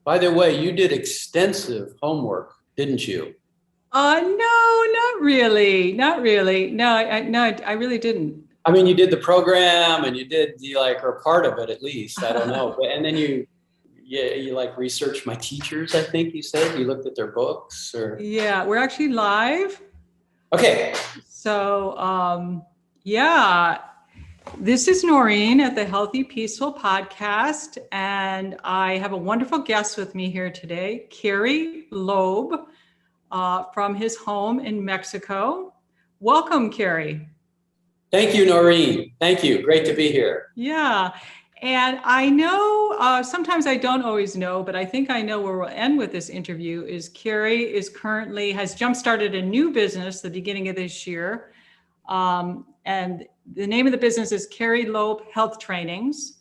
By the way, you did extensive homework, didn't you? No, not really. Not really. No, I really didn't. I mean, you did the program and you did the like, or part of it at least. I don't know. But, and then you like researched my teachers, I think you said. You looked at their books or. Yeah, we're actually live. Okay. So, yeah, this is Noreen at the Healthy Peaceful Podcast. And I have a wonderful guest with me here today, Kerry Loeb, from his home in Mexico. Welcome, Kerry. Thank you, Noreen. Thank you. Great to be here. Yeah. And I know sometimes I don't always know, but I think I know where we'll end with this interview is Kerry has jump-started a new business the beginning of this year. And the name of the business is Kerry Loeb Health Trainings.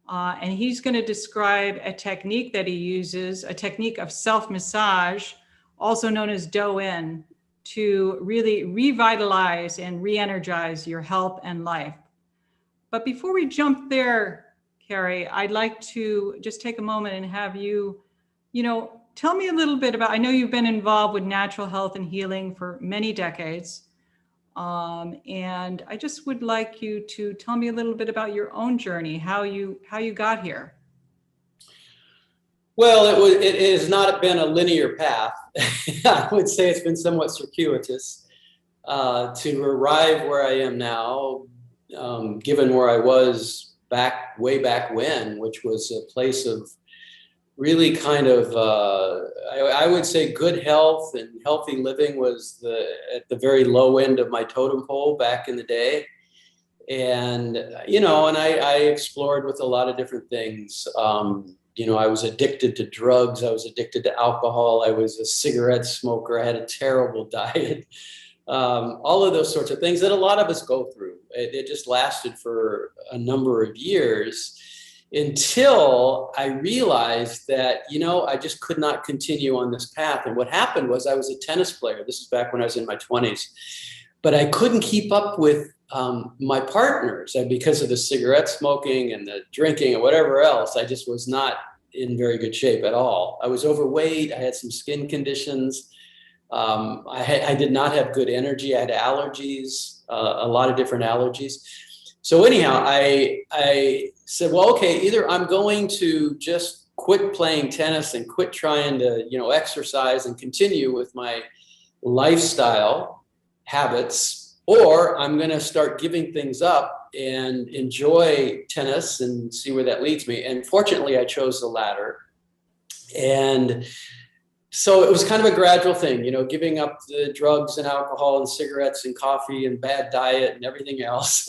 And he's going to describe a technique that he uses, a technique of self-massage, also known as Do-In, to really revitalize and re-energize your health and life. But before we jump there, Kerry, I'd like to just take a moment and have you, tell me a little bit about, I know you've been involved with natural health and healing for many decades. And I just would like you to tell me a little bit about your own journey, how you got here. Well, it has not been a linear path. I would say it's been somewhat circuitous to arrive where I am now, given where I was way back when, which was a place of really kind of, I would say good health and healthy living was at the very low end of my totem pole back in the day. And, and I explored with a lot of different things. I was addicted to drugs. I was addicted to alcohol. I was a cigarette smoker. I had a terrible diet. All of those sorts of things that a lot of us go through. It just lasted for a number of years until I realized that, I just could not continue on this path. And what happened was I was a tennis player. This is back when I was in my 20s, but I couldn't keep up with my partners because of the cigarette smoking and the drinking and whatever else. I just was not in very good shape at all. I was overweight. I had some skin conditions. I did not have good energy. I had allergies, a lot of different allergies. So anyhow, I said, well, okay, either I'm going to just quit playing tennis and quit trying to, exercise and continue with my lifestyle habits, or I'm going to start giving things up and enjoy tennis and see where that leads me. And fortunately, I chose the latter. And so it was kind of a gradual thing, giving up the drugs and alcohol and cigarettes and coffee and bad diet and everything else.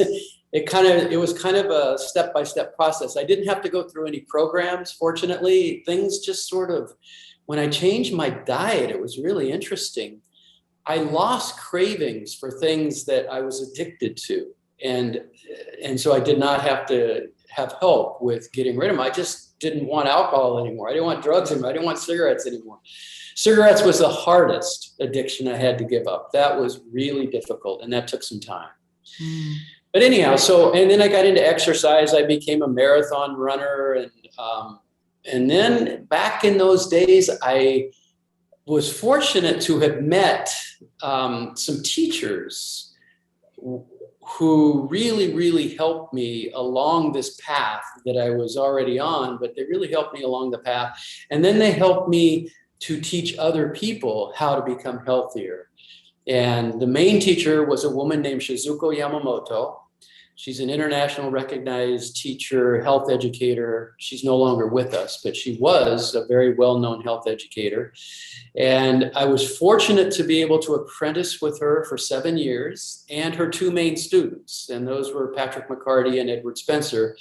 It was kind of a step-by-step process. I didn't have to go through any programs, fortunately. Things just sort of, when I changed my diet, it was really interesting. I lost cravings for things that I was addicted to. And so I did not have to have help with getting rid of them. I just didn't want alcohol anymore. I didn't want drugs anymore. I didn't want cigarettes anymore. Cigarettes was the hardest addiction I had to give up. That was really difficult, and that took some time. But anyhow, and then I got into exercise. I became a marathon runner. And then back in those days, I was fortunate to have met some teachers who really, really helped me along this path that I was already on, but they really helped me along the path. And then they helped me to teach other people how to become healthier. And the main teacher was a woman named Shizuko Yamamoto. She's an international recognized teacher, health educator. She's no longer with us, but she was a very well-known health educator. And I was fortunate to be able to apprentice with her for 7 years and her two main students. And those were Patrick McCarty and Edward Spencer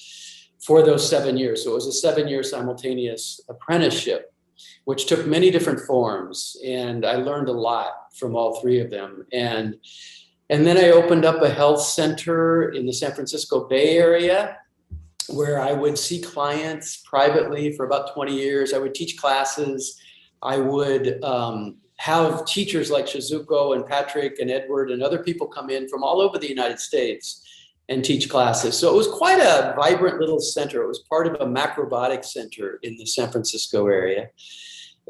for those 7 years. So it was a 7-year simultaneous apprenticeship, which took many different forms. And I learned a lot from all three of them. And then I opened up a health center in the San Francisco Bay Area where I would see clients privately for about 20 years. I would teach classes. I would have teachers like Shizuko and Patrick and Edward and other people come in from all over the United States and teach classes. So it was quite a vibrant little center. It was part of a macrobiotic center in the San Francisco area.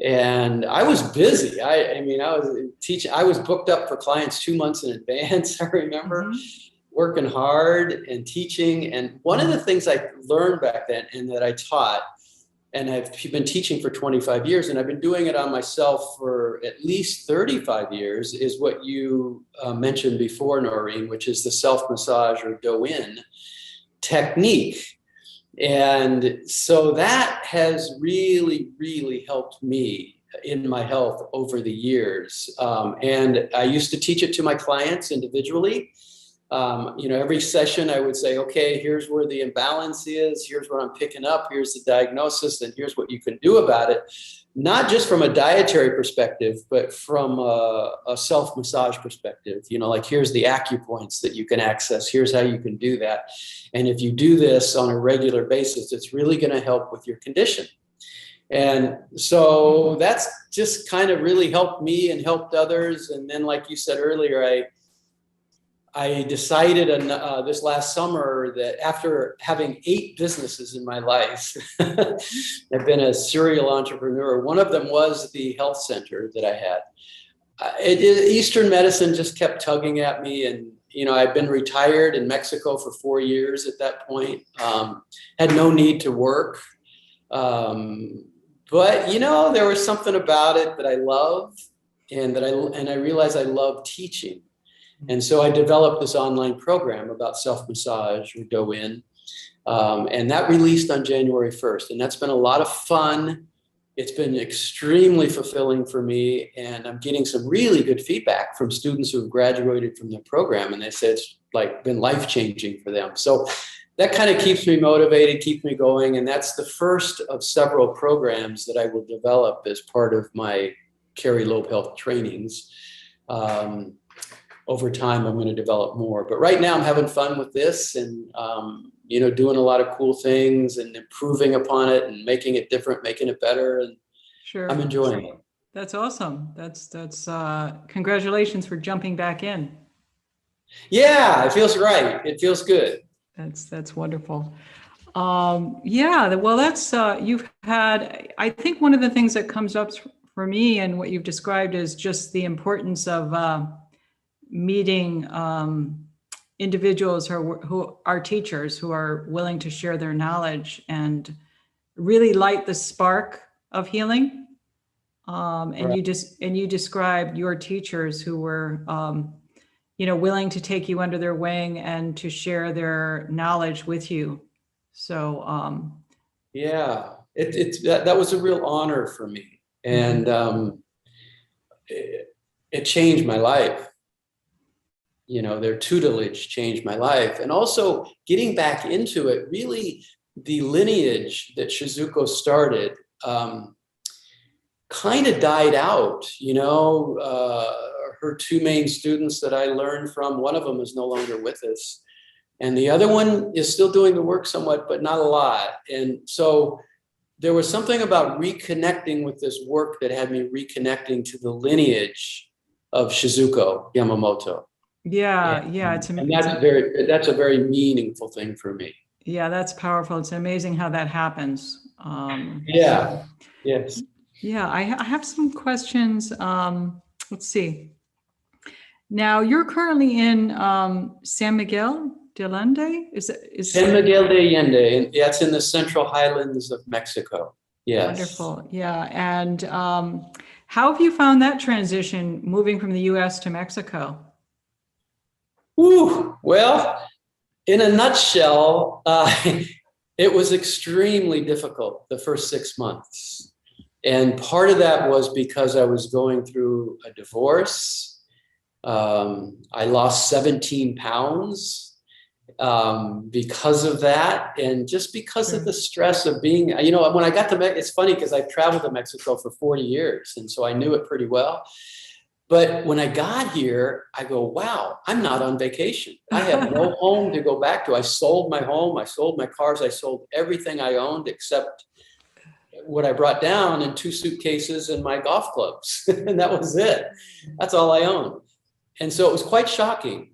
And I was busy. I mean, I was teaching, I was booked up for clients 2 months in advance. I remember working hard and teaching. And one of the things I learned back then and that I taught, and I've been teaching for 25 years, and I've been doing it on myself for at least 35 years, is what you mentioned before, Noreen, which is the self-massage or do-in technique. And so that has really, really helped me in my health over the years. And I used to teach it to my clients individually. Every session I would say, okay, here's where the imbalance is. Here's what I'm picking up. Here's the diagnosis. And here's what you can do about it. Not just from a dietary perspective, but from a self-massage perspective. Like here's the acupoints that you can access. Here's how you can do that. And if you do this on a regular basis, it's really going to help with your condition. And so that's just kind of really helped me and helped others. And then, like you said earlier, I decided this last summer that after having 8 businesses in my life, I've been a serial entrepreneur. One of them was the health center that I had. Eastern medicine just kept tugging at me. And, I'd been retired in Mexico for 4 years at that point, had no need to work. But, there was something about it that I loved and I realized I loved teaching. And so I developed this online program about self-massage or do-in, and that released on January 1st. And that's been a lot of fun. It's been extremely fulfilling for me, and I'm getting some really good feedback from students who have graduated from the program, and they say it's been life-changing for them. So that kind of keeps me motivated, keeps me going, and that's the first of several programs that I will develop as part of my Kerry Loeb Health Trainings. Over time, I'm going to develop more. But right now, I'm having fun with this and, doing a lot of cool things and improving upon it and making it different, making it better. And sure, I'm enjoying it. That's awesome. That's congratulations for jumping back in. Yeah, it feels right. It feels good. That's wonderful. Well, that's, you've had, I think one of the things that comes up for me and what you've described is just the importance of, meeting individuals who are teachers, who are willing to share their knowledge and really light the spark of healing. And right. you described your teachers who were, willing to take you under their wing and to share their knowledge with you. So, yeah, that was a real honor for me, and it changed my life. Their tutelage changed my life. And also getting back into it, really the lineage that Shizuko started kind of died out. Her 2 main students that I learned from, one of them is no longer with us. And the other one is still doing the work somewhat, but not a lot. And so there was something about reconnecting with this work that had me reconnecting to the lineage of Shizuko Yamamoto. Yeah. And that's a very meaningful thing for me. Yeah, that's powerful. It's amazing how that happens. Yes. Yeah, I have some questions. Let's see. Now, you're currently in San Miguel de Allende? Is San Miguel de Allende, and that's in the Central Highlands of Mexico. Yes. Wonderful. Yeah. And how have you found that transition moving from the US to Mexico? Well, in a nutshell, it was extremely difficult the first 6 months. And part of that was because I was going through a divorce. I lost 17 pounds because of that. And just because of the stress of being, when I got to Mexico, it's funny because I've traveled to Mexico for 40 years. And so I knew it pretty well. But when I got here, I go, wow, I'm not on vacation. I have no home to go back to. I sold my home. I sold my cars. I sold everything I owned except what I brought down in 2 suitcases and my golf clubs. And that was it. That's all I owned. And so it was quite shocking.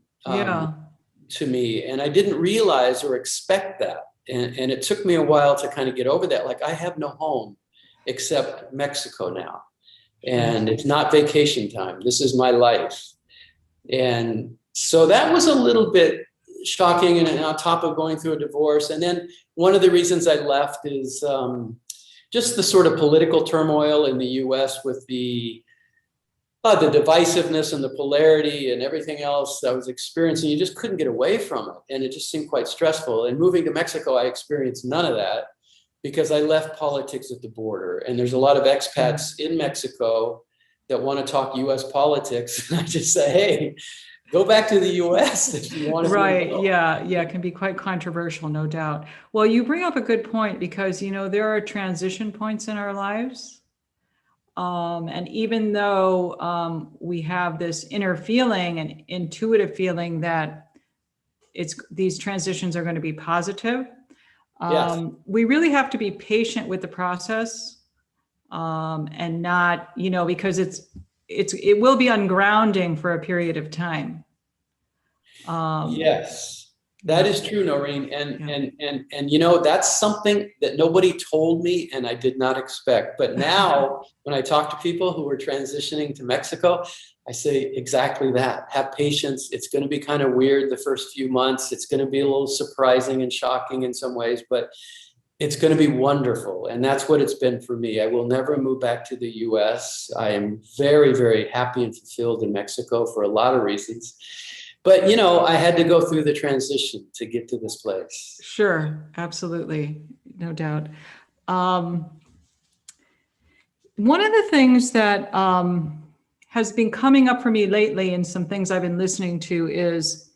to me, and I didn't realize or expect that. And it took me a while to kind of get over that. Like, I have no home except Mexico now. And it's not vacation time. This is my life. And so that was a little bit shocking, and on top of going through a divorce. And then one of the reasons I left is just the sort of political turmoil in the US with the divisiveness and the polarity and everything else I was experiencing. You just couldn't get away from it. And it just seemed quite stressful. And moving to Mexico, I experienced none of that because I left politics at the border. And there's a lot of expats in Mexico that want to talk US politics. And I just say, hey, go back to the US if you want to. Right. Yeah. It can be quite controversial, no doubt. Well, you bring up a good point because, there are transition points in our lives. And even though we have this inner feeling and intuitive feeling that these transitions are going to be positive, Yes. we really have to be patient with the process, and not, because it will be ungrounding for a period of time. Yes. That is true, Noreen. And that's something that nobody told me and I did not expect. But now when I talk to people who are transitioning to Mexico, I say exactly that. Have patience. It's going to be kind of weird the first few months. It's going to be a little surprising and shocking in some ways, but it's going to be wonderful. And that's what it's been for me. I will never move back to the US. I am very, very happy and fulfilled in Mexico for a lot of reasons. But, I had to go through the transition to get to this place. Sure. Absolutely. No doubt. One of the things that has been coming up for me lately and some things I've been listening to is,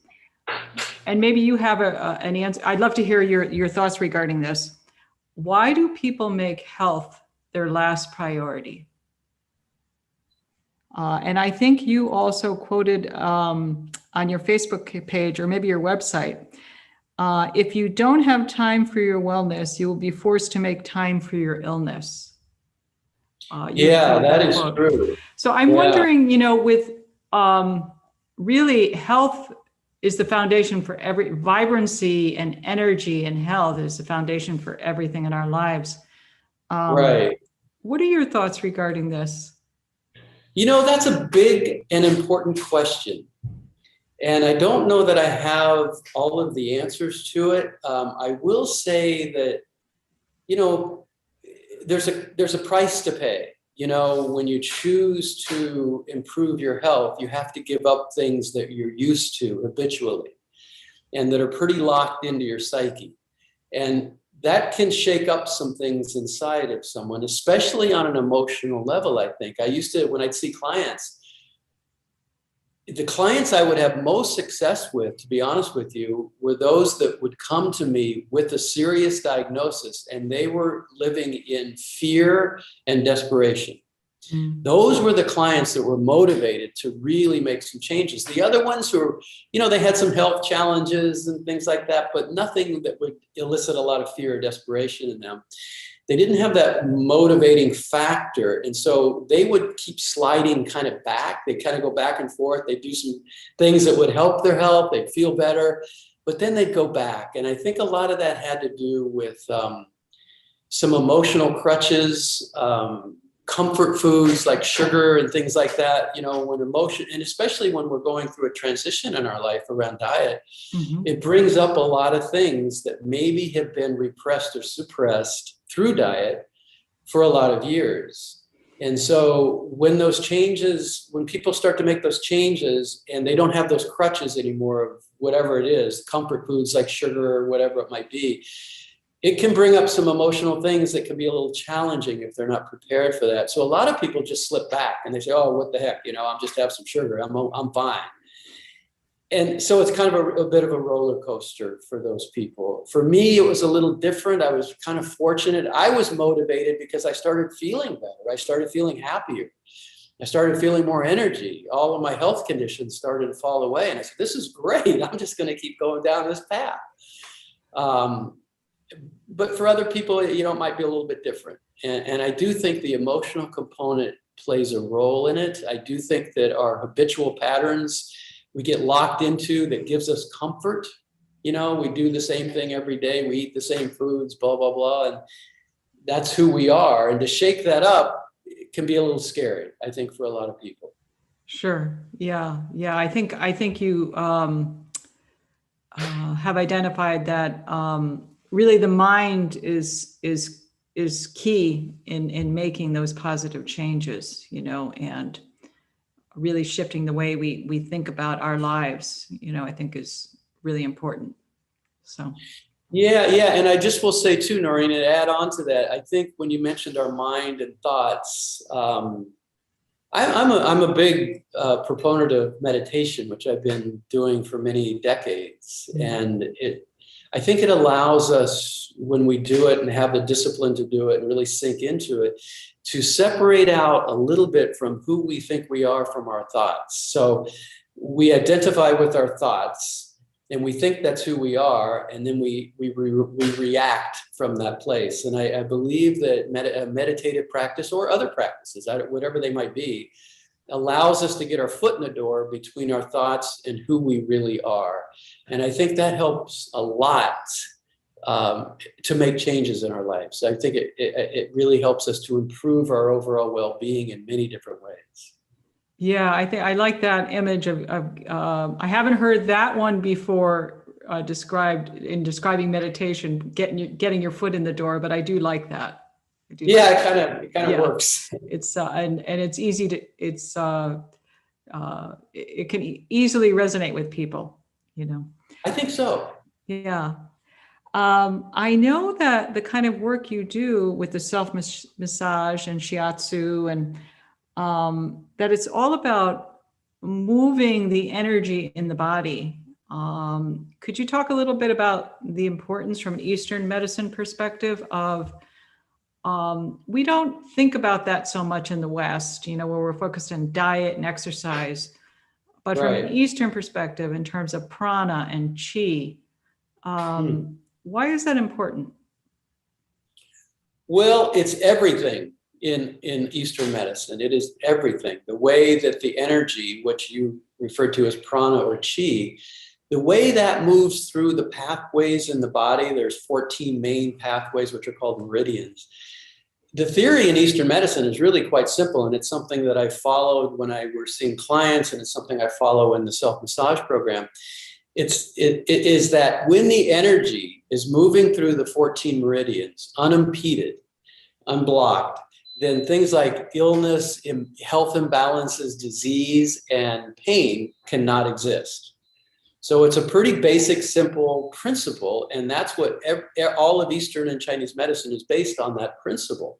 and maybe you have an answer. I'd love to hear your thoughts regarding this. Why do people make health their last priority? And I think you also quoted on your Facebook page or maybe your website, if you don't have time for your wellness, you will be forced to make time for your illness. That is true. So I'm wondering, with really health is the foundation for every vibrancy, and energy and health is the foundation for everything in our lives. Right. What are your thoughts regarding this? That's a big and important question. And I don't know that I have all of the answers to it. I will say that, there's a price to pay. When you choose to improve your health, you have to give up things that you're used to habitually and that are pretty locked into your psyche. And that can shake up some things inside of someone, especially on an emotional level, I think. I used to, when I'd see clients, the clients I would have most success with, to be honest with you, were those that would come to me with a serious diagnosis and they were living in fear and desperation. Those were the clients that were motivated to really make some changes. The other ones who were, they had some health challenges and things like that, but nothing that would elicit a lot of fear or desperation in them. They didn't have that motivating factor. And so they would keep sliding kind of back. They kind of go back and forth. They do some things that would help their health. They'd feel better, but then they'd go back. And I think a lot of that had to do with some emotional crutches, comfort foods like sugar and things like that, when emotion, and especially when we're going through a transition in our life around diet, it brings up a lot of things that maybe have been repressed or suppressed through diet for a lot of years. And so when people start to make those changes and they don't have those crutches anymore of whatever it is, comfort foods like sugar or whatever it might be, it can bring up some emotional things that can be a little challenging if they're not prepared for that. So a lot of people just slip back and they say, oh, what the heck, I'm just have some sugar. I'm fine. And so it's kind of a bit of a roller coaster for those people. For me, it was a little different. I was kind of fortunate. I was motivated because I started feeling better. I started feeling happier. I started feeling more energy. All of my health conditions started to fall away. And I said, this is great. I'm just going to keep going down this path. But for other people, it might be a little bit different. And I do think the emotional component plays a role in it. I do think that our habitual patterns we get locked into that gives us comfort. You know, we do the same thing every day. We eat the same foods, blah, blah, blah. And that's who we are. And to shake that up, it can be a little scary, I think, for a lot of people. Sure. Yeah. Yeah. I think you have identified that really the mind is key in making those positive changes, you know, and really shifting the way we think about our lives, you know, I think is really important. So. Yeah, yeah. And I just will say too, Noreen, and add on to that, I think when you mentioned our mind and thoughts, I'm a big proponent of meditation, which I've been doing for many decades. And I think it allows us, when we do it and have the discipline to do it and really sink into it, to separate out a little bit from who we think we are from our thoughts. So we identify with our thoughts and we think that's who we are, and then we react from that place. And I believe that meditative practice or other practices, whatever they might be, allows us to get our foot in the door between our thoughts and who we really are. And I think that helps a lot to make changes in our lives. I think it really helps us to improve our overall well-being in many different ways. Yeah, I think I like that image of I haven't heard that one before describing meditation, getting your foot in the door, but I do like that. Yeah, it kind of works. It's and it's easy to it can easily resonate with people, you know. I think so. Yeah. I know that the kind of work you do with the self-massage and Shiatsu and that it's all about moving the energy in the body. Could you talk a little bit about the importance from an Eastern medicine perspective of, we don't think about that so much in the West, you know, where we're focused on diet and exercise, but from an Eastern perspective, in terms of prana and chi, why is that important? Well, it's everything. In Eastern medicine, it is everything. The way that the energy, which you refer to as prana or chi, the way that moves through the pathways in the body, there's 14 main pathways, which are called meridians. The theory in Eastern medicine is really quite simple, and it's something that I followed when I was seeing clients, and it's something I follow in the self-massage program. It is that when the energy is moving through the 14 meridians, unimpeded, unblocked, then things like illness, health imbalances, disease, and pain cannot exist. So it's a pretty basic, simple principle, and that's what all of Eastern and Chinese medicine is based on, that principle.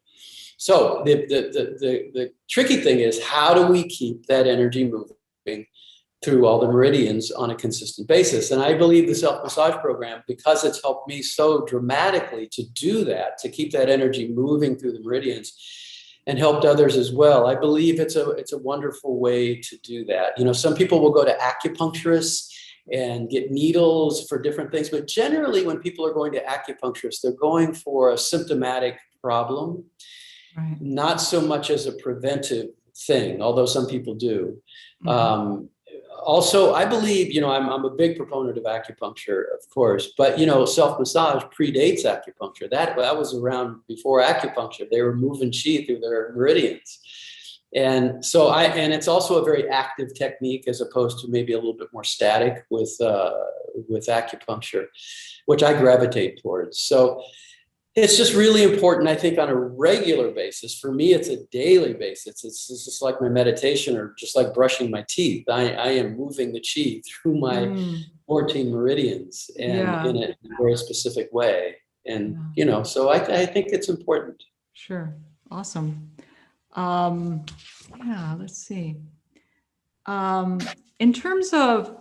So the tricky thing is, how do we keep that energy moving through all the meridians on a consistent basis? And I believe the self-massage program, because it's helped me so dramatically to do that, to keep that energy moving through the meridians, and helped others as well. I believe it's a wonderful way to do that. You know, some people will go to acupuncturists and get needles for different things, but generally when people are going to acupuncturists, they're going for a symptomatic problem, not so much as a preventive thing, although some people do. Also, I believe, you know, I'm a big proponent of acupuncture, of course, but, you know, self-massage predates acupuncture. That was around before acupuncture. They were moving chi through their meridians. And so and it's also a very active technique, as opposed to maybe a little bit more static with acupuncture, which I gravitate towards. So it's just really important, I think, on a regular basis. For me, it's a daily basis. It's just like my meditation, or just like brushing my teeth. I am moving the chi through my 14 meridians, and in a very specific way. And, you know, so I think it's important. Sure. Awesome. Let's see. In terms of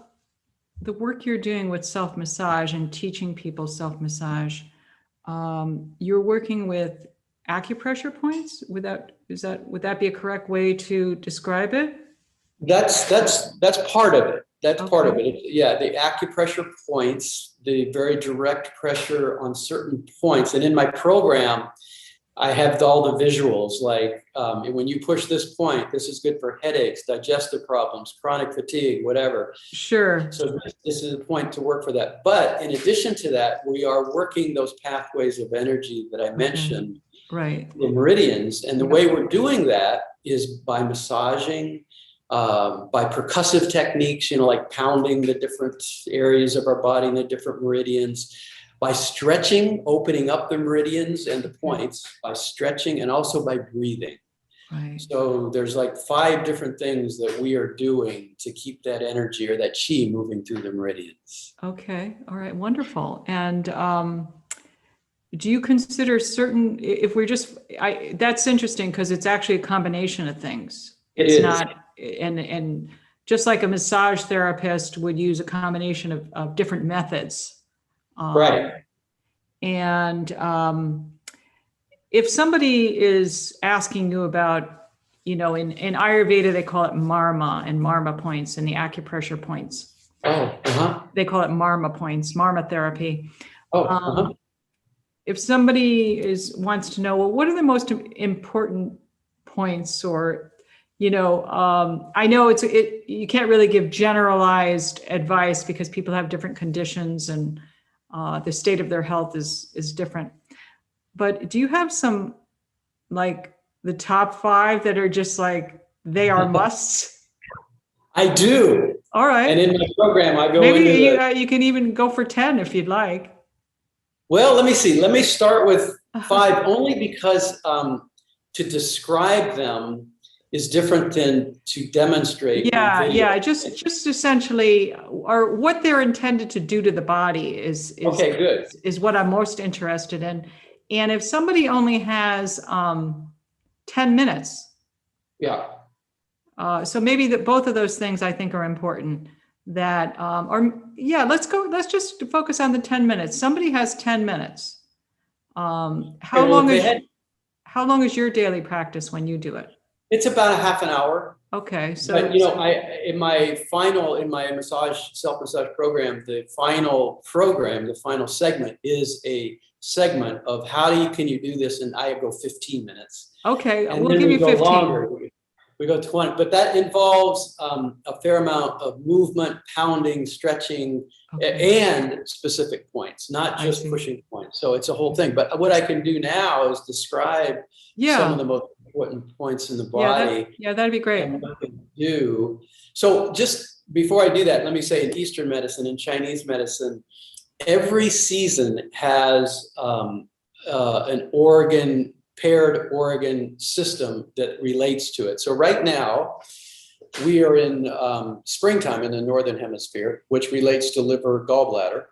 the work you're doing with self-massage and teaching people self-massage, you're working with acupressure points. Would that be a correct way to describe it? That's part of it. That's part of it. Yeah, the acupressure points, the very direct pressure on certain points. And in my program, I have all the visuals, like when you push this point, this is good for headaches, digestive problems, chronic fatigue, whatever. Sure. So this is a point to work for that. But in addition to that, we are working those pathways of energy that I mentioned, right, the meridians. And the way we're doing that is by massaging, by percussive techniques, like pounding the different areas of our body and the different meridians, by stretching, opening up the meridians and the points, by stretching, and also by breathing. right. So there's like 5 different things that we are doing to keep that energy or that chi moving through the meridians. Okay. All right. Wonderful. And do you consider certain, if we're just, that's interesting because it's actually a combination of things. It's not, and just like a massage therapist would use a combination of different methods. Right. And if somebody is asking you about, in Ayurveda, they call it marma and marma points and the acupressure points. They call it marma points, marma therapy. If somebody wants to know, well, what are the most important points, or, I know you can't really give generalized advice because people have different conditions and the state of their health is different. But do you have some, like the top 5 that are just like, they are musts? I do. All right. And in my program, I go maybe you can even go for 10 if you'd like. Well, let me see. Let me start with 5 only because to describe them is different than to demonstrate. Yeah. Just essentially, or what they're intended to do to the body is okay, good. Is what I'm most interested in. And if somebody only has 10 minutes. Yeah. So maybe both of those things I think are important. Let's just focus on the 10 minutes. Somebody has 10 minutes. How long is your daily practice when you do it? It's about a half an hour. Okay. So, but, in my self-massage program, the final segment is a segment of can you do this? And I go 15 minutes. Okay. And we'll give you 15. Longer. We go 20, but that involves a fair amount of movement, pounding, stretching, and specific points, not just pushing points. So it's a whole thing. But what I can do now is describe some of the most important points in the body. That'd be great. And what I can do. So just before I do that, let me say in Eastern medicine, in Chinese medicine, every season has an paired organ system that relates to it. So right now, we are in springtime in the Northern Hemisphere, which relates to liver gallbladder.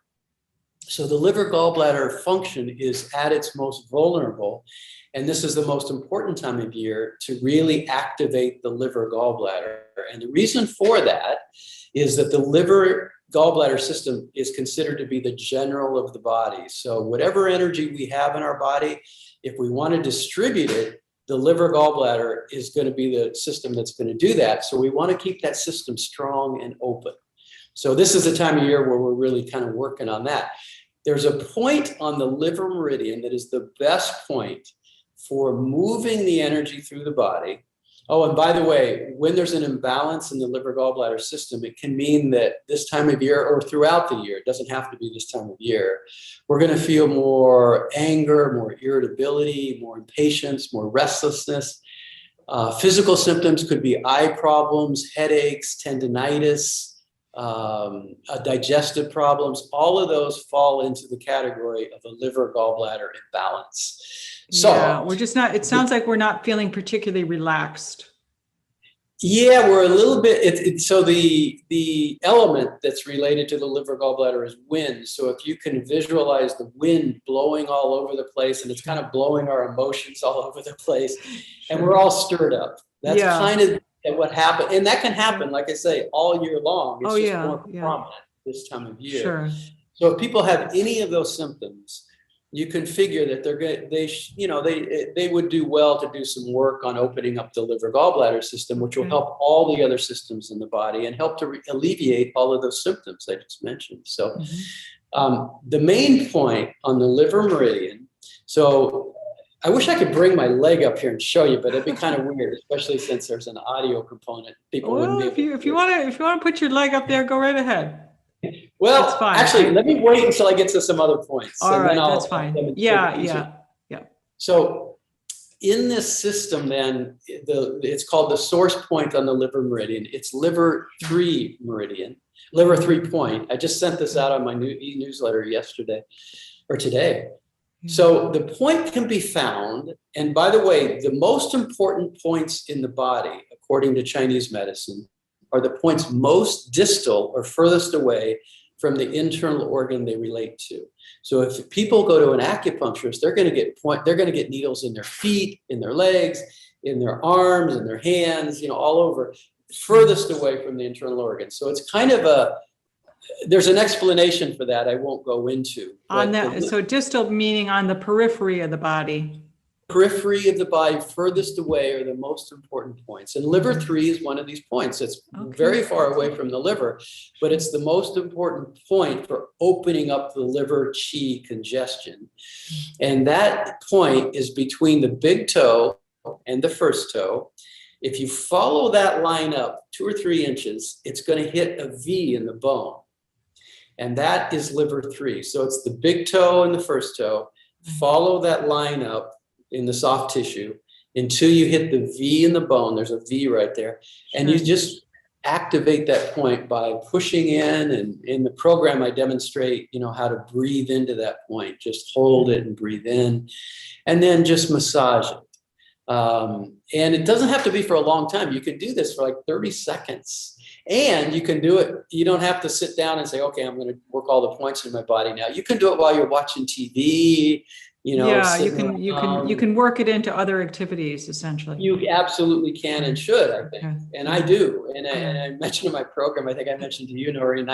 So the liver gallbladder function is at its most vulnerable. And this is the most important time of year to really activate the liver gallbladder. And the reason for that is that the liver gallbladder system is considered to be the general of the body. So whatever energy we have in our body, if we want to distribute it, the liver gallbladder is going to be the system that's going to do that. So we want to keep that system strong and open. So this is the time of year where we're really kind of working on that. There's a point on the liver meridian that is the best point for moving the energy through the body. Oh, and by the way, when there's an imbalance in the liver gallbladder system, it can mean that this time of year or throughout the year, it doesn't have to be this time of year, we're going to feel more anger, more irritability, more impatience, more restlessness. Physical symptoms could be eye problems, headaches, tendinitis, digestive problems. All of those fall into the category of a liver gallbladder imbalance. So we're just not, it sounds like we're not feeling particularly relaxed. Yeah, we're a little bit, so the element that's related to the liver gallbladder is wind. So if you can visualize the wind blowing all over the place, and it's kind of blowing our emotions all over the place, and we're all stirred up. That's kind of what happened. And that can happen, like I say, all year long. It's just more prominent this time of year. Sure. So if people have any of those symptoms, you can figure that they would do well to do some work on opening up the liver gallbladder system, which will help all the other systems in the body and help to alleviate all of those symptoms I just mentioned. So the main point on the liver meridian, so I wish I could bring my leg up here and show you, but it'd be kind of weird, especially since there's an audio component. People wouldn't Well, be able if you want to put your leg up there, go right ahead. Well, That's fine. actually, let me wait until I get to some other points. All and right, then I'll that's fine. demonstrate Yeah, it easier. yeah, yeah. So in this system, then, it's called the source point on the liver meridian. It's liver 3 meridian, liver 3 point. I just sent this out on my new e-newsletter yesterday or today. So the point can be found, and by the way, the most important points in the body, according to Chinese medicine, are the points most distal or furthest away from the internal organ they relate to. So if people go to an acupuncturist, they're going to get needles in their feet, in their legs, in their arms, in their hands, all over, furthest away from the internal organ. So it's kind of there's an explanation for that I won't go into. On that, so distal meaning on the periphery of the body. Periphery of the body, furthest away, are the most important points. And liver 3 is one of these points. It's very far away from the liver, but it's the most important point for opening up the liver qi congestion. And that point is between the big toe and the first toe. If you follow that line up 2 or 3 inches, it's going to hit a V in the bone. And that is liver 3. So it's the big toe and the first toe. Follow that line up in the soft tissue until you hit the V in the bone. There's a V right there. And you just activate that point by pushing in. And in the program, I demonstrate, how to breathe into that point. Just hold it and breathe in. And then just massage it. And it doesn't have to be for a long time. You can do this for like 30 seconds. And you can do it. You don't have to sit down and say, okay, I'm going to work all the points in my body now. You can do it while you're watching TV. You can work it into other activities, essentially. You absolutely can and should, I think. And I do. And I mentioned in my program, I think I mentioned to you, Noreen,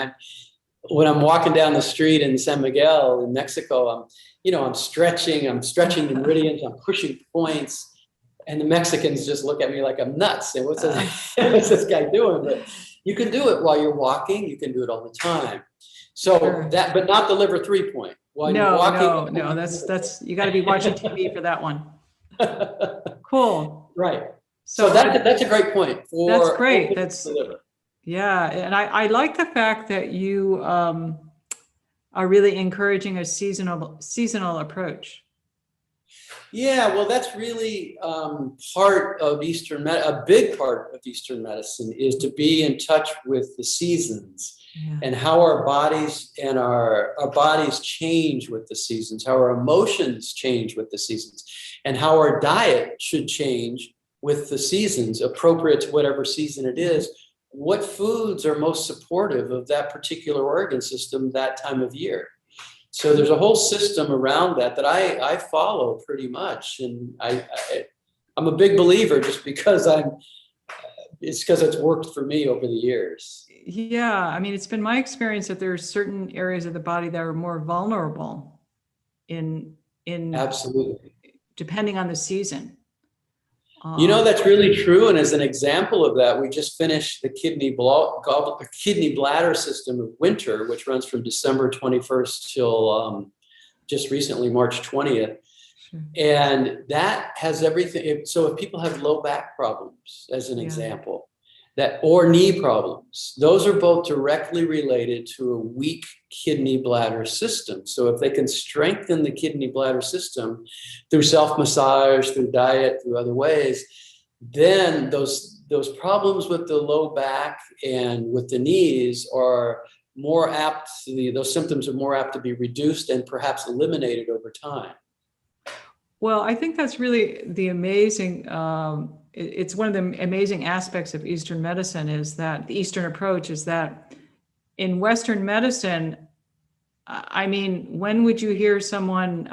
when I'm walking down the street in San Miguel in Mexico, I'm stretching the meridians, I'm pushing points. And the Mexicans just look at me like I'm nuts. And what's this guy doing? But you can do it while you're walking. You can do it all the time. So but not the liver 3 point. While you're walking, no, that's you got to be watching TV for that one. Cool. Right. So that's a great point. That's great. That's the liver. Yeah, and I like the fact that you are really encouraging a seasonal approach. Yeah, well, that's really part of a big part of Eastern medicine is to be in touch with the seasons and how our bodies and our bodies change with the seasons, how our emotions change with the seasons, and how our diet should change with the seasons, appropriate to whatever season it is. What foods are most supportive of that particular organ system that time of year? So there's a whole system around that I follow pretty much. And I'm a big believer just because it's worked for me over the years. Yeah. I mean, it's been my experience that there are certain areas of the body that are more vulnerable in Absolutely, depending on the season. That's really true. And as an example of that, we just finished the kidney bladder system of winter, which runs from December 21st till just recently, March 20th. Sure. And that has everything. So if people have low back problems, as an example, or knee problems, those are both directly related to a weak kidney bladder system. So if they can strengthen the kidney bladder system through self-massage, through diet, through other ways, then those problems with the low back and with the knees are more apt, those symptoms are more apt to be reduced and perhaps eliminated over time. Well, I think that's really the amazing, it's one of the amazing aspects of Eastern medicine is that the Eastern approach is that in Western medicine, I mean, when would you hear someone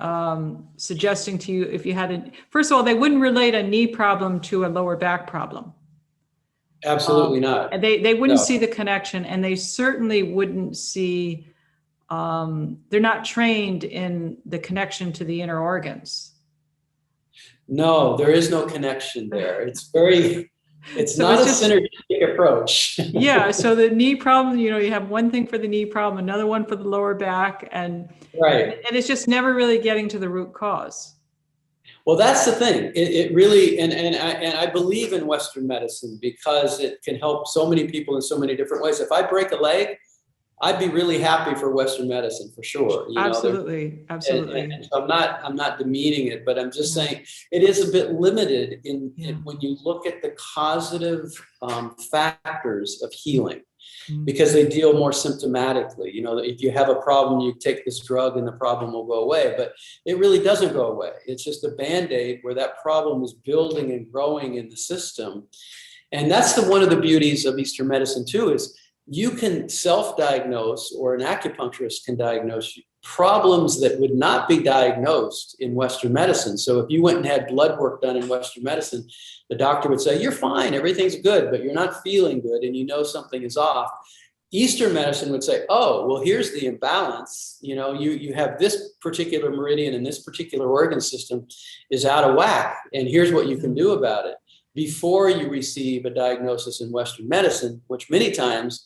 suggesting to you if you had first of all, they wouldn't relate a knee problem to a lower back problem. Absolutely not. And they wouldn't see the connection, and they certainly wouldn't see, they're not trained in the connection to the inner organs. No, there is no connection there. It's not a synergistic approach. Yeah. So the knee problem, you have one thing for the knee problem, another one for the lower back, and it's just never really getting to the root cause. Well, that's the thing. It really, and I believe in Western medicine because it can help so many people in so many different ways. If I break a leg, I'd be really happy for Western medicine for sure. You know, Absolutely. Absolutely. and so I'm not demeaning it, but I'm just Yeah. saying it is a bit limited in Yeah. when you look at the causative factors of healing, Mm. because they deal more symptomatically. You know, if you have a problem, you take this drug and the problem will go away, but it really doesn't go away. It's just a Band-Aid where that problem is building and growing in the system. And that's one of the beauties of Eastern medicine too, is you can self-diagnose, or an acupuncturist can diagnose problems that would not be diagnosed in Western medicine. So if you went and had blood work done in Western medicine, the doctor would say, you're fine, everything's good, but you're not feeling good and you know something is off. Eastern medicine would say, oh, well, here's the imbalance. You know, you have this particular meridian and this particular organ system is out of whack, and here's what you can do about it, before you receive a diagnosis in Western medicine, which many times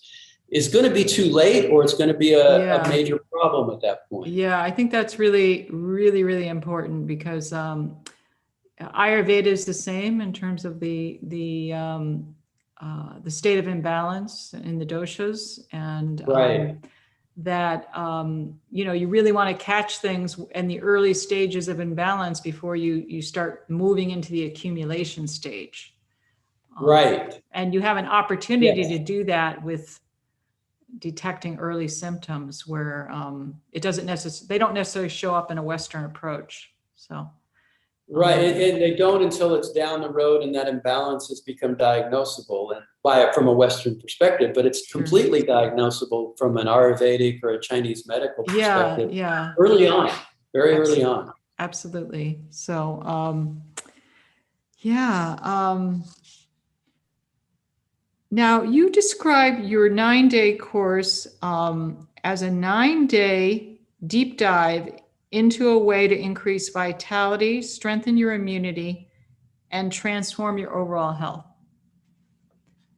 is going to be too late, or it's going to be a major problem at that point. Yeah, I think that's really, really, really important, because Ayurveda is the same in terms of the state of imbalance in the doshas, and Right. That you know, you really want to catch things in the early stages of imbalance before you start moving into the accumulation stage. Right. And you have an opportunity Yes. to do that with detecting early symptoms where they don't necessarily show up in a Western approach. So. Right, and they don't until it's down the road and that imbalance has become diagnosable, and from a Western perspective, but it's completely diagnosable from an Ayurvedic or a Chinese medical perspective. Yeah. Early on, very early on. Absolutely. So, yeah. Now you describe your 9-day course as a 9-day deep dive into a way to increase vitality, strengthen your immunity, and transform your overall health.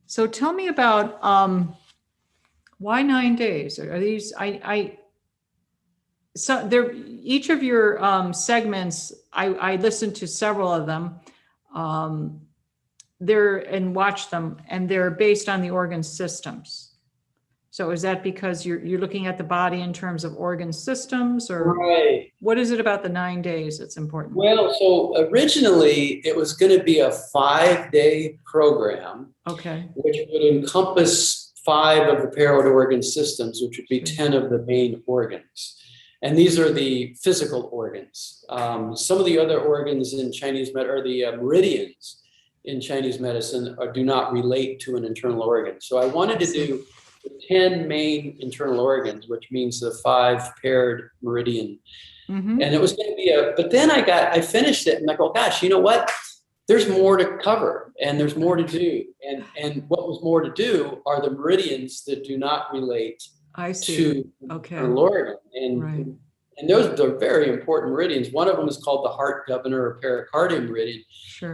So tell me about why 9 days? Are these so there? Each of your segments, I listened to several of them. And watch them, and they're based on the organ systems. So is that because you're looking at the body in terms of organ systems, or Right. What is it about the 9 days that's important? Well, so originally it was going to be a 5-day program, Okay. which would encompass 5 of the paired organ systems, which would be 10 of the main organs. And these are the physical organs. Some of the other organs in Chinese medicine, or the meridians in Chinese medicine, do not relate to an internal organ. So I wanted to do the 10 main internal organs, which means the 5 paired meridian. Mm-hmm. And it was going to be but then I finished it and I go, gosh, you know what? There's more to cover and there's more to do. And what was more to do are the meridians that do not relate to the internal organ. And those are very important meridians. One of them is called the heart governor or pericardium meridian,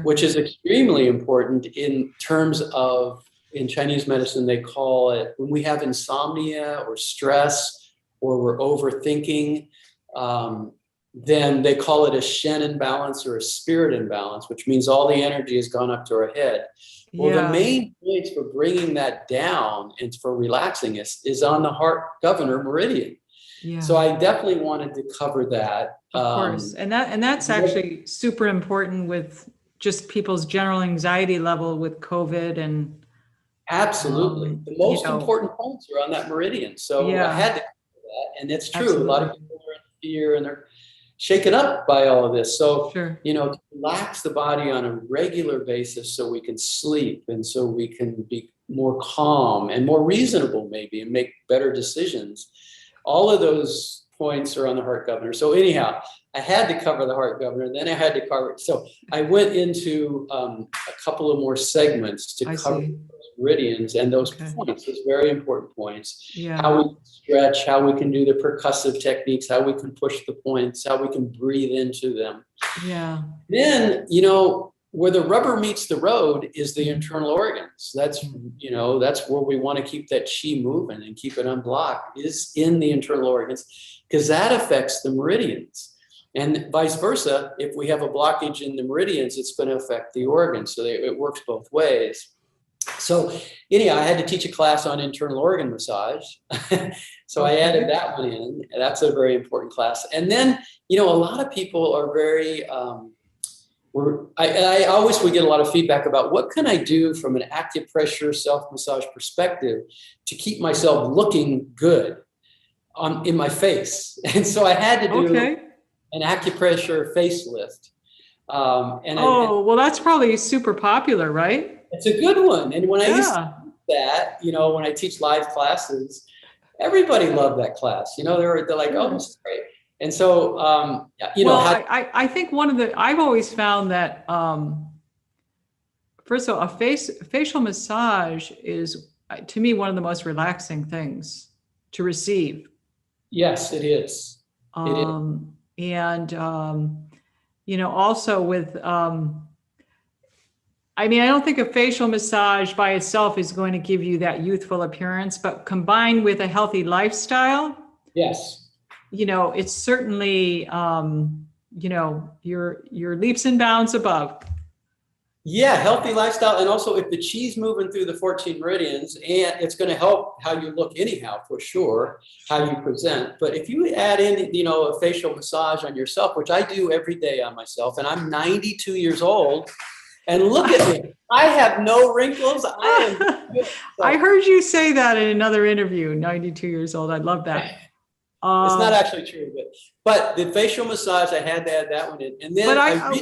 which is extremely important in terms of, in Chinese medicine, they call it, when we have insomnia or stress or we're overthinking, then they call it a Shen imbalance or a spirit imbalance, which means all the energy has gone up to our head. Well, the main points for bringing that down and for relaxing is on the heart governor meridian. Yeah. So I definitely wanted to cover that. Of course. And that's actually super important with just people's general anxiety level with COVID and. Absolutely. The most important points are on that meridian. So I had to cover that. And it's true. Absolutely. A lot of people are in fear and they're shaken up by all of this. So, to relax the body on a regular basis so we can sleep and so we can be more calm and more reasonable maybe and make better decisions. All of those points are on the heart governor. So anyhow, I had to cover the heart governor, then I had to cover it. So I went into a couple of more segments to cover those meridians and those points, those very important points. How we can stretch, how we can do the percussive techniques, how we can push the points, how we can breathe into them. Yeah. Then, where the rubber meets the road is the internal organs. That's where we want to keep that chi moving and keep it unblocked, is in the internal organs, because that affects the meridians. And vice versa, if we have a blockage in the meridians, it's going to affect the organs. So it works both ways. So anyhow, I had to teach a class on internal organ massage. So I added that one in. And that's a very important class. And then, a lot of people are very, I always would get a lot of feedback about what can I do from an acupressure self-massage perspective to keep myself looking good in my face. And so I had to do an acupressure facelift. Well, that's probably super popular, right? It's a good one. And when I used to do that, when I teach live classes, everybody loved that class. They're like, oh, this is great. And so, I think I've always found that, first of all, facial massage is, to me, one of the most relaxing things to receive. Yes, it is. And, also with, I don't think a facial massage by itself is going to give you that youthful appearance, but combined with a healthy lifestyle. Yes. It's certainly, your leaps and bounds above. Yeah, healthy lifestyle. And also if the chi's moving through the 14 meridians, and it's going to help how you look anyhow, for sure, how you present. But if you add in, a facial massage on yourself, which I do every day on myself, and I'm 92 years old, and look at me, I have no wrinkles. I heard you say that in another interview, 92 years old. I love that. It's not actually true, but the facial massage, I had to add that one in. And then,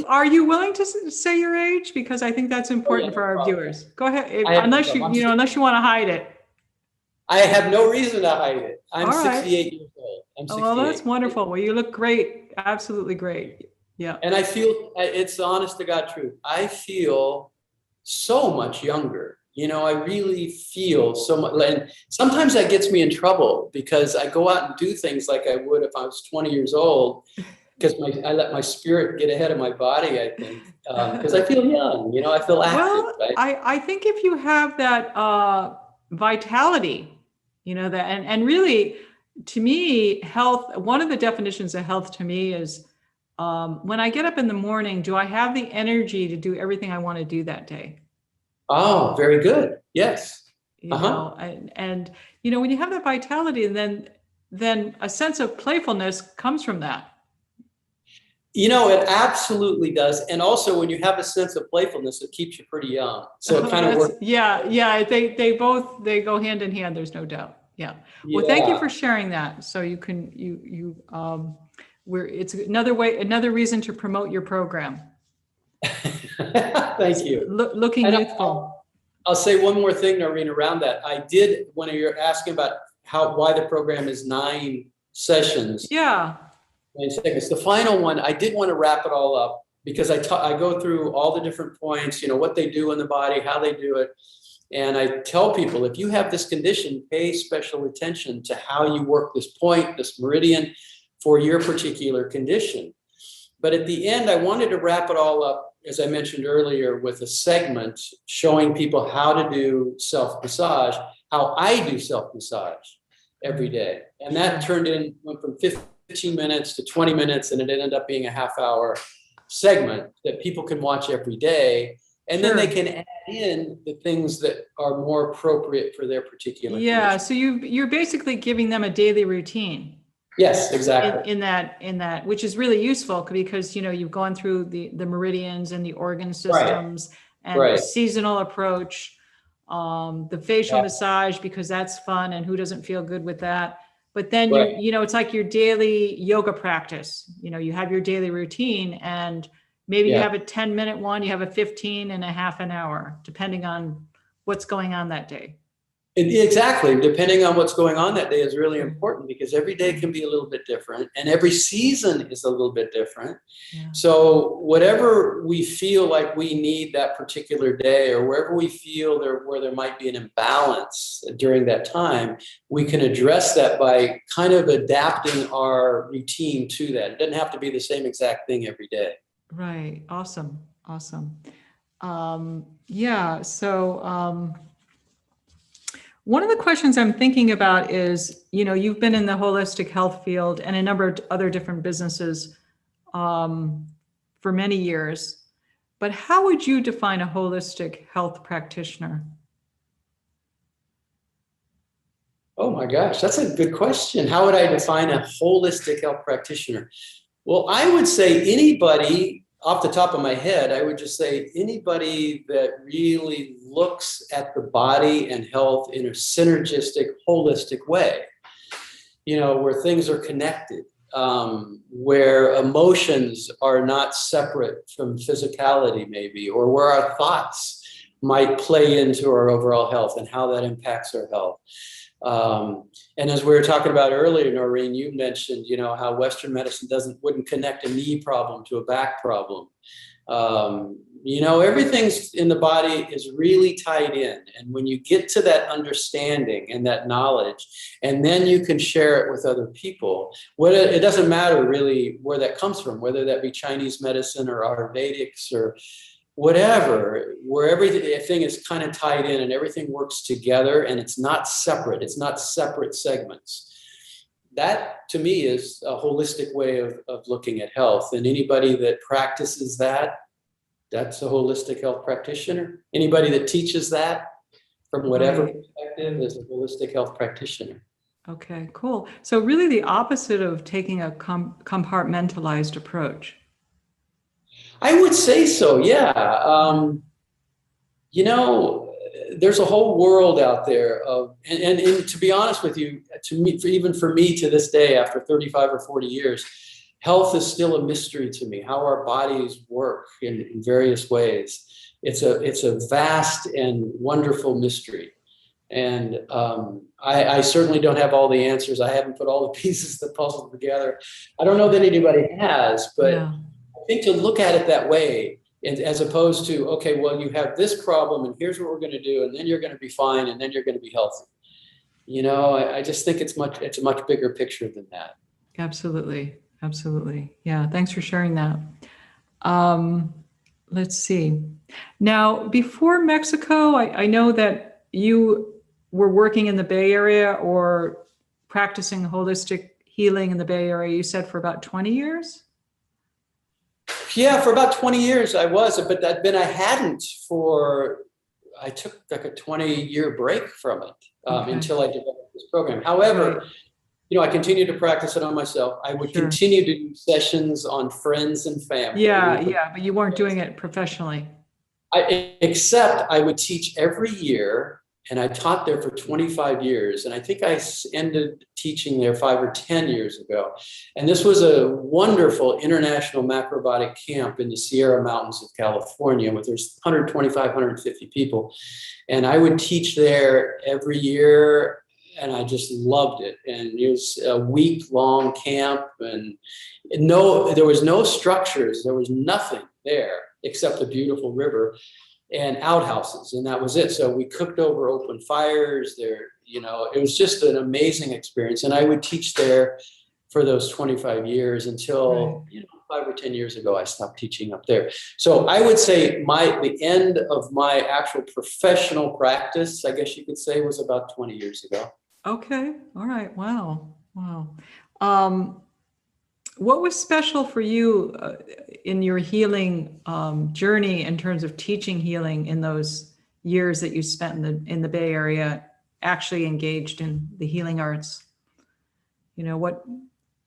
are you willing to say your age? Because I think that's important for our viewers. Go ahead, unless you want to hide it. I have no reason to hide it. I'm 68 years old. Well, that's wonderful. Well, you look great, absolutely great. Yeah. And I feel, it's the honest to God truth, I feel so much younger. I really feel so much, and sometimes that gets me in trouble because I go out and do things like I would if I was 20 years old, because I let my spirit get ahead of my body, I think, because I feel young, I feel active. Well, right? I think if you have that vitality, that, and really, to me, health, one of the definitions of health to me is when I get up in the morning, do I have the energy to do everything I want to do that day? Oh, very good. Yes. And when you have that vitality, then a sense of playfulness comes from that. It absolutely does. And also when you have a sense of playfulness, it keeps you pretty young. So it kind of works. Yeah. They go hand in hand. There's no doubt. Yeah. Well, thank you for sharing that. So you can, it's another reason to promote your program. Thank you. Looking youthful. I'll say one more thing, Noreen, around that. I did, when you're asking about why the program is 9 sessions. Yeah. 9 seconds. The final one, I did want to wrap it all up because I go through all the different points, what they do in the body, how they do it. And I tell people, if you have this condition, pay special attention to how you work this point, this meridian for your particular condition. But at the end, I wanted to wrap it all up, as I mentioned earlier, with a segment showing people how to do self-massage, how I do self-massage every day. And that went from 15 minutes to 20 minutes, and it ended up being a half-hour segment that people can watch every day. And then they can add in the things that are more appropriate for their particular condition. So you're basically giving them a daily routine. Yes, exactly. In that, which is really useful because, you've gone through the meridians and the organ systems and the seasonal approach, the facial massage, because that's fun and who doesn't feel good with that. But then, it's like your daily yoga practice, you have your daily routine and maybe you have a 10-minute one, you have a 15 and a half an hour, depending on what's going on that day. Exactly. Depending on what's going on that day is really important because every day can be a little bit different and every season is a little bit different. Yeah. So whatever we feel like we need that particular day or wherever we feel where there might be an imbalance during that time, we can address that by kind of adapting our routine to that. It doesn't have to be the same exact thing every day. Right. Awesome. One of the questions I'm thinking about is, you've been in the holistic health field and a number of other different businesses. for many years. But how would you define a holistic health practitioner? Oh my gosh, that's a good question. How would I define a holistic health practitioner? Well, I would say anybody, off the top of my head, I would just say anybody that really looks at the body and health in a synergistic, holistic way, where things are connected, where emotions are not separate from physicality, maybe, or where our thoughts might play into our overall health and how that impacts our health. And as we were talking about earlier, Noreen, you mentioned, how Western medicine wouldn't connect a knee problem to a back problem. Everything's in the body is really tied in. And when you get to that understanding and that knowledge, and then you can share it with other people, it doesn't matter really where that comes from, whether that be Chinese medicine or Ayurvedics or whatever, where everything is kind of tied in and everything works together and it's not separate. It's not separate segments. That to me is a holistic way of looking at health. And anybody that practices that's a holistic health practitioner. Anybody that teaches that from whatever perspective is a holistic health practitioner. Okay, cool. So really the opposite of taking a compartmentalized approach. I would say so, yeah. There's a whole world out there of, and to be honest with you, even for me to this day, after 35 or 40 years, health is still a mystery to me, how our bodies work in various ways. It's a vast and wonderful mystery. And I certainly don't have all the answers. I haven't put all the pieces of the puzzle together. I don't know that anybody has, but yeah. I think to look at it that way, as opposed to, okay, well, you have this problem and here's what we're going to do, and then you're going to be fine, and then you're going to be healthy. I just think it's a much bigger picture than that. Absolutely. Absolutely. Yeah. Thanks for sharing that. Let's see. Now, before Mexico, I know that you were working in the Bay Area or practicing holistic healing in the Bay Area, you said, for about 20 years? Yeah, for about 20 years I was, but then I took like a 20-year break from it until I developed this program. However, I continued to practice it on myself. I would continue to do sessions on friends and family. Yeah, but you weren't doing it professionally. Except I would teach every year, and I taught there for 25 years. And I think I ended teaching there 5 or 10 years ago. And this was a wonderful international macrobiotic camp in the Sierra Mountains of California, where there's 125, 150 people. And I would teach there every year, and I just loved it. And it was a week-long camp, and there was no structures. There was nothing there except a beautiful river and outhouses, and that was it. So we cooked over open fires there. It was just an amazing experience. And I would teach there for those 25 years until 5 or 10 years ago, I stopped teaching up there. So I would say the end of my actual professional practice, I guess you could say, was about 20 years ago. Okay. All right. Wow. What was special for you in your healing journey in terms of teaching healing in those years that you spent in the Bay Area, actually engaged in the healing arts?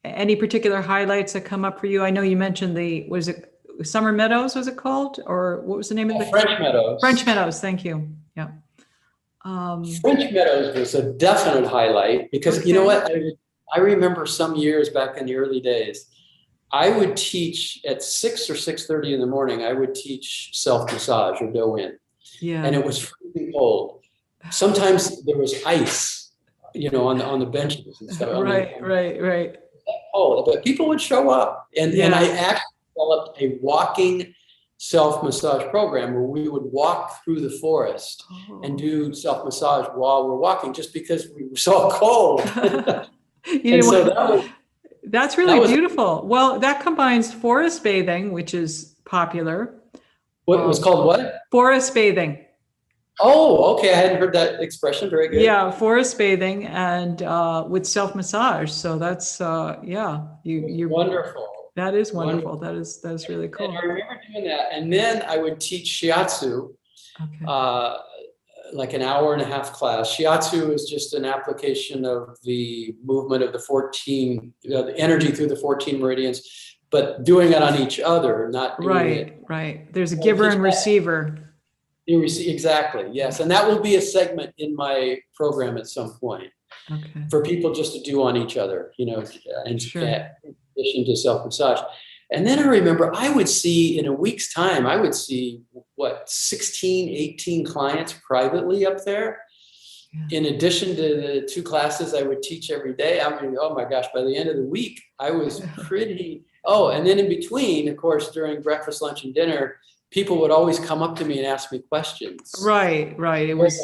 Any particular highlights that come up for you? I know you mentioned was it Summer Meadows, was it called? Or what was the name of the French Meadows. French Meadows, thank you. Yeah. French Meadows was a definite highlight because you know what? I remember some years back in the early days, I would teach at 6 or 6:30 in the morning. I would teach self-massage or do-in. Yeah. And it was freezing cold. Sometimes there was ice, on the benches and stuff. Right. Oh, but people would show up, and I actually developed a walking self-massage program where we would walk through the forest and do self-massage while we're walking, just because we were so cold. That's really beautiful. Well, that combines forest bathing, which is popular. What was called what? Forest bathing. Oh, okay. I hadn't heard that expression. Very good. Yeah, forest bathing and with self-massage. So that's you're wonderful. That is wonderful. That is really cool. And I remember doing that. And then I would teach Shiatsu, Okay. like an hour and a half class. Shiatsu is just an application of the movement of the 14, the energy through the 14 meridians, but doing it on each other, not doing it. Right. There's a giver and receiver. You receive, exactly, yes. And that will be a segment in my program at some point. Okay. For people just to do on each other, in addition to self-massage. And then I remember I would see in a week's time, I would see 16, 18 clients privately up there. Yeah. In addition to the 2 classes I would teach every day. I mean, oh my gosh, by the end of the week, I was pretty, and then in between, of course, during breakfast, lunch, and dinner, people would always come up to me and ask me questions. Right. It was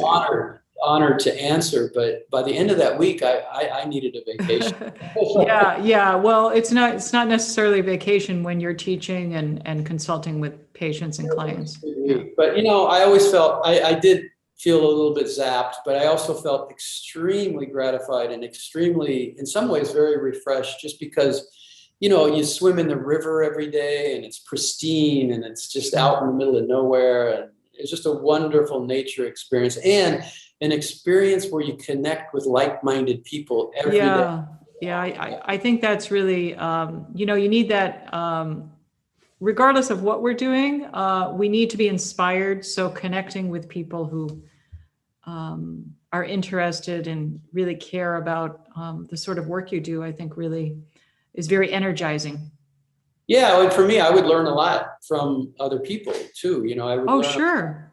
honored to answer, but by the end of that week, I needed a vacation. Yeah. Well, it's not necessarily a vacation when you're teaching and consulting with patients and clients. Yeah. But I always felt I did feel a little bit zapped, but I also felt extremely gratified and extremely, in some ways, very refreshed, just because you swim in the river every day and it's pristine and it's just out in the middle of nowhere, and it's just a wonderful nature experience and an experience where you connect with like-minded people every day. Yeah, I think that's really, you need that, regardless of what we're doing, we need to be inspired. So connecting with people who are interested and really care about the sort of work you do, I think really is very energizing. Yeah, and for me, I would learn a lot from other people too. I would learn sure.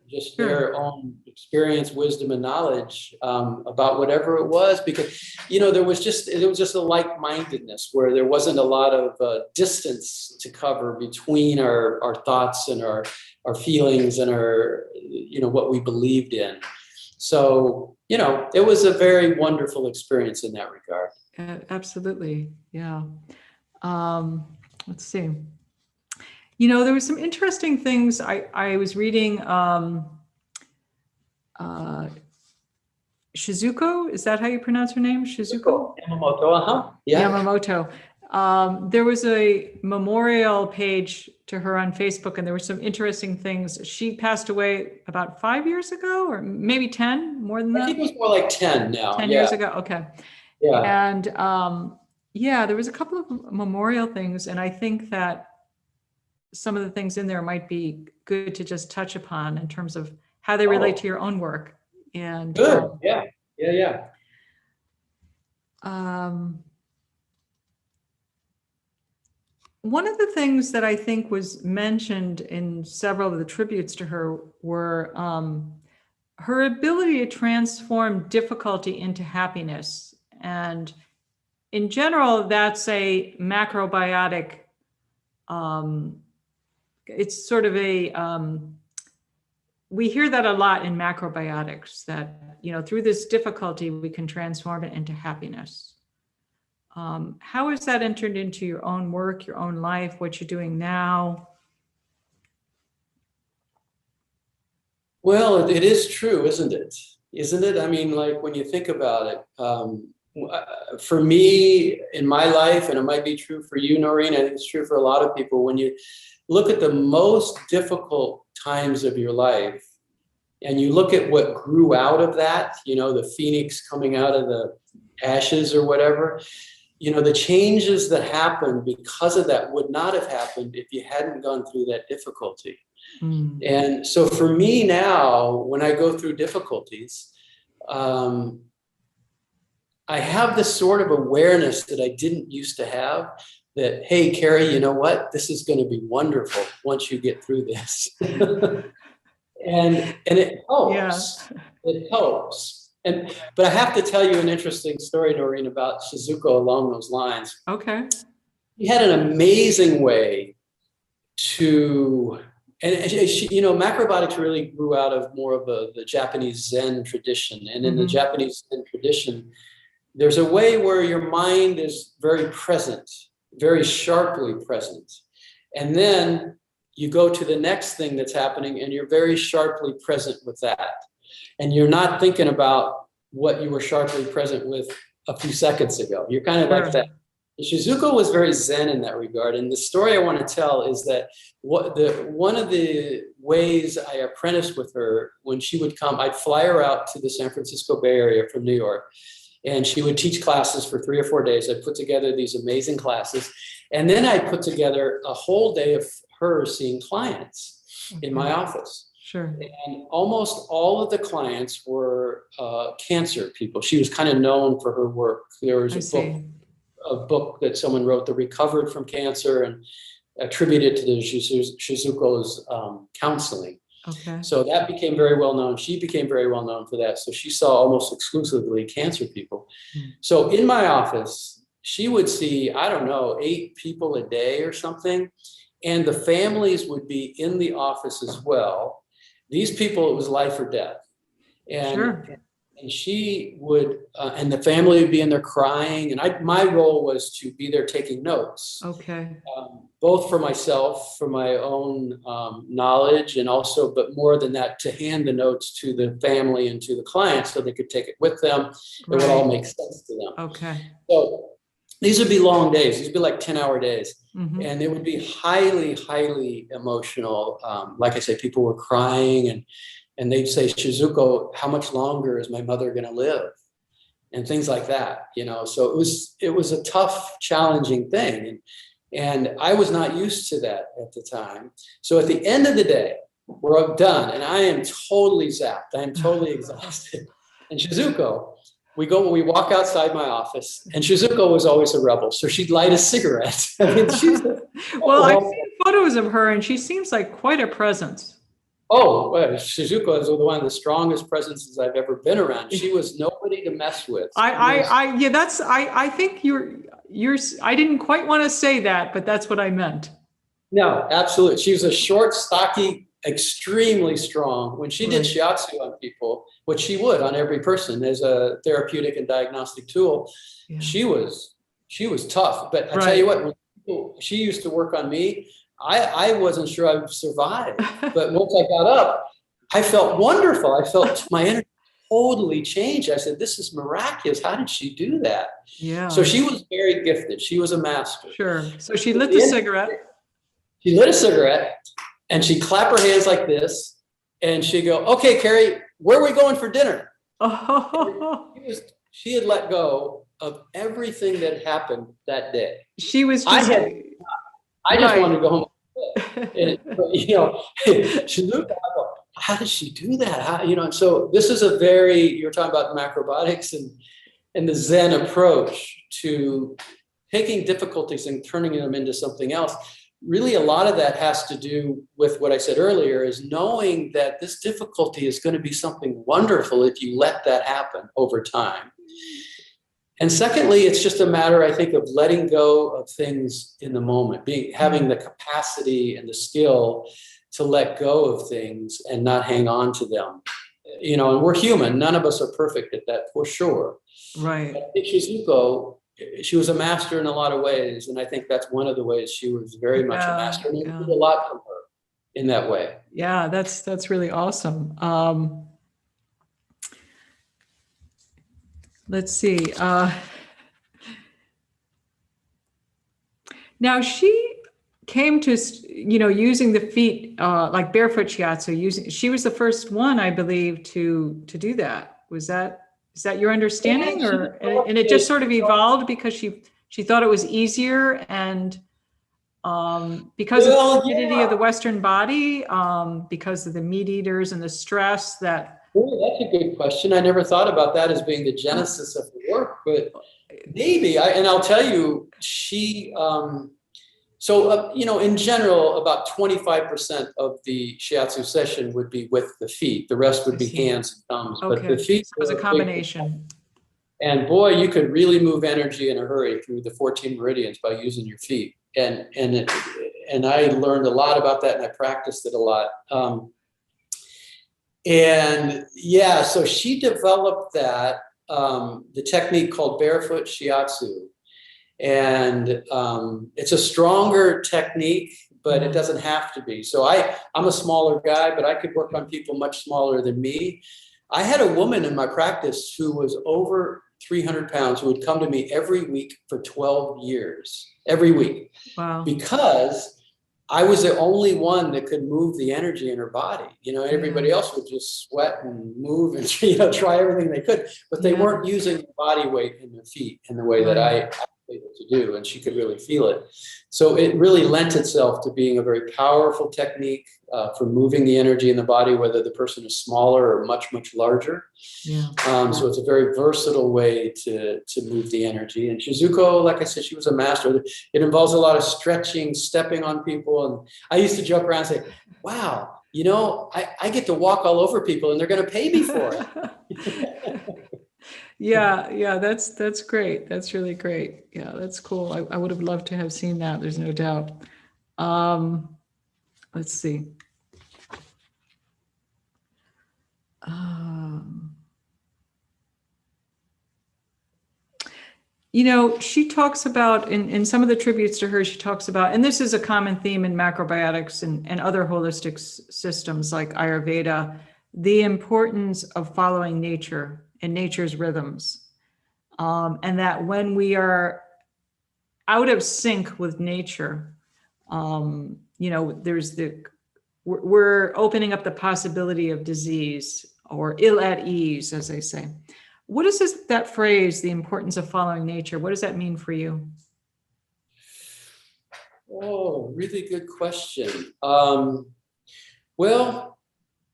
Just their own experience, wisdom, and knowledge about whatever it was, because it was just a like-mindedness where there wasn't a lot of distance to cover between our thoughts and our feelings and our what we believed in. So it was a very wonderful experience in that regard. Absolutely, yeah. Let's see. There were some interesting things. I was reading Shizuko. Is that how you pronounce her name? Shizuko? Yamamoto, yeah. Yamamoto. There was a memorial page to her on Facebook, and there were some interesting things. She passed away about 5 years ago, or maybe 10, more than that? I think it was more like 10 now. 10 years ago, okay. Yeah. And there was a couple of memorial things, and I think that some of the things in there might be good to just touch upon in terms of how they relate to your own work. And good. Yeah. One of the things that I think was mentioned in several of the tributes to her were her ability to transform difficulty into happiness. And in general, that's a macrobiotic, it's sort of we hear that a lot in macrobiotics, that, through this difficulty, we can transform it into happiness. How has that entered into your own work, your own life, what you're doing now? Well, it is true, isn't it? Isn't it? I mean, like when you think about it, for me in my life, and it might be true for you, Noreen, I think it's true for a lot of people, when you look at the most difficult times of your life and you look at what grew out of that, the phoenix coming out of the ashes or whatever, the changes that happened because of that would not have happened if you hadn't gone through that difficulty. And so for me now, when I go through difficulties, I have this sort of awareness that I didn't used to have, that, hey, Kerry, you know what? This is going to be wonderful once you get through this. and it helps. Yeah. It helps. But I have to tell you an interesting story, Noreen, about Shizuko along those lines. Okay. He had an amazing way to, and she, macrobiotics really grew out of more of the Japanese Zen tradition. And in the Japanese Zen tradition, there's a way where your mind is very present, very sharply present. And then you go to the next thing that's happening and you're very sharply present with that. And you're not thinking about what you were sharply present with a few seconds ago. You're kind of like that. Shizuko was very zen in that regard. And the story I want to tell is that one of the ways I apprenticed with her, when she would come, I'd fly her out to the San Francisco Bay Area from New York, and she would teach classes for 3 or 4 days. I'd put together these amazing classes. And then I put together a whole day of her seeing clients in my office. Sure. And almost all of the clients were cancer people. She was kind of known for her work. There was a book that someone wrote that recovered from cancer and attributed to the Shizuko's counseling. Okay. So that became very well known. She became very well known for that. So she saw almost exclusively cancer people. So in my office, she would see, I don't know, 8 people a day or something. And the families would be in the office as well. These people, it was life or death. And and she would, and the family would be in there crying. And my role was to be there taking notes. Okay. Both for myself, for my own knowledge, and also, but more than that, to hand the notes to the family and to the clients so they could take it with them. It would all make sense to them. Okay. So these would be long days. These would be like 10-hour days. And they would be highly, highly emotional. Like I say, people were crying and they'd say, Shizuko, how much longer is my mother going to live? And things like that, you know. So it was a tough, challenging thing. And I was not used to that at the time. So at the end of the day, we're done. And I am totally zapped. I am totally exhausted. And Shizuko, we walk outside my office, and Shizuko was always a rebel. So she'd light a cigarette. I mean, well, I've seen photos of her, and she seems like quite a presence. Oh, well, Shizuko is one of the strongest presences I've ever been around. She was nobody to mess with. I think I didn't quite want to say that, but that's what I meant. No, absolutely. She was a short, stocky, extremely strong. When she did Shiatsu on people, which she would on every person as a therapeutic and diagnostic tool, she was tough. But I tell you what, she used to work on me. I wasn't sure I would survive, but once I got up, I felt wonderful. I felt my energy totally changed. I said, this is miraculous. How did she do that? Yeah. So she was very gifted. She was a master. Sure. So she lit the cigarette. She lit a cigarette and she'd clap her hands like this and she'd go, okay, Kerry, where are we going for dinner? Oh. She had let go of everything that happened that day. She was just... I just wanted to go home. And, you know, Shizuko, how did she do that? So this is you're talking about macrobiotics and the Zen approach to taking difficulties and turning them into something else. Really, a lot of that has to do with what I said earlier, is knowing that this difficulty is going to be something wonderful if you let that happen over time. And secondly, it's just a matter, I think, of letting go of things in the moment, having the capacity and the skill to let go of things and not hang on to them. And we're human. None of us are perfect at that, for sure. Right. But I think Shizuko, she was a master in a lot of ways. And I think that's one of the ways she was very much a master. And I learned a lot from her in that way. Yeah, that's really awesome. Let's see. Now she came to, using the feet, like barefoot shiatsu. She was the first one, I believe, to do that. Is that your understanding, and it just sort of evolved because she thought it was easier, and because of the rigidity of the Western body, because of the meat eaters and the stress that. Oh, that's a good question. I never thought about that as being the genesis of the work, but maybe. And I'll tell you, she, in general, about 25% of the shiatsu session would be with the feet. The rest would be hands and thumbs. Okay. But the feet was a combination. And boy, you could really move energy in a hurry through the 14 meridians by using your feet. And I learned a lot about that, and I practiced it a lot. So she developed that, the technique called barefoot shiatsu. And it's a stronger technique, but it doesn't have to be. So I'm a smaller guy, but I could work on people much smaller than me. I had a woman in my practice who was over 300 pounds who would come to me every week for 12 years, every week, Wow. because I was the only one that could move the energy in her body. Everybody else would just sweat and move and, try everything they could, but they weren't using the body weight in their feet in the way that I was able to do. And she could really feel it. So it really lent itself to being a very powerful technique for moving the energy in the body, whether the person is smaller or much, much larger. So it's a very versatile way to move the energy. And Shizuko, like I said, she was a master. It involves a lot of stretching, stepping on people. And I used to joke around and say, wow, I get to walk all over people and they're going to pay me for it. Yeah, that's great. That's really great. Yeah, that's cool. I would have loved to have seen that. There's no doubt. Let's see. She talks about in some of the tributes to her, she talks about, and this is a common theme in macrobiotics and other holistic systems like Ayurveda, the importance of following nature and nature's rhythms. And that when we are out of sync with nature, we're opening up the possibility of disease or ill at ease, as they say. What is that phrase, the importance of following nature? What does that mean for you? Oh, really good question. Well,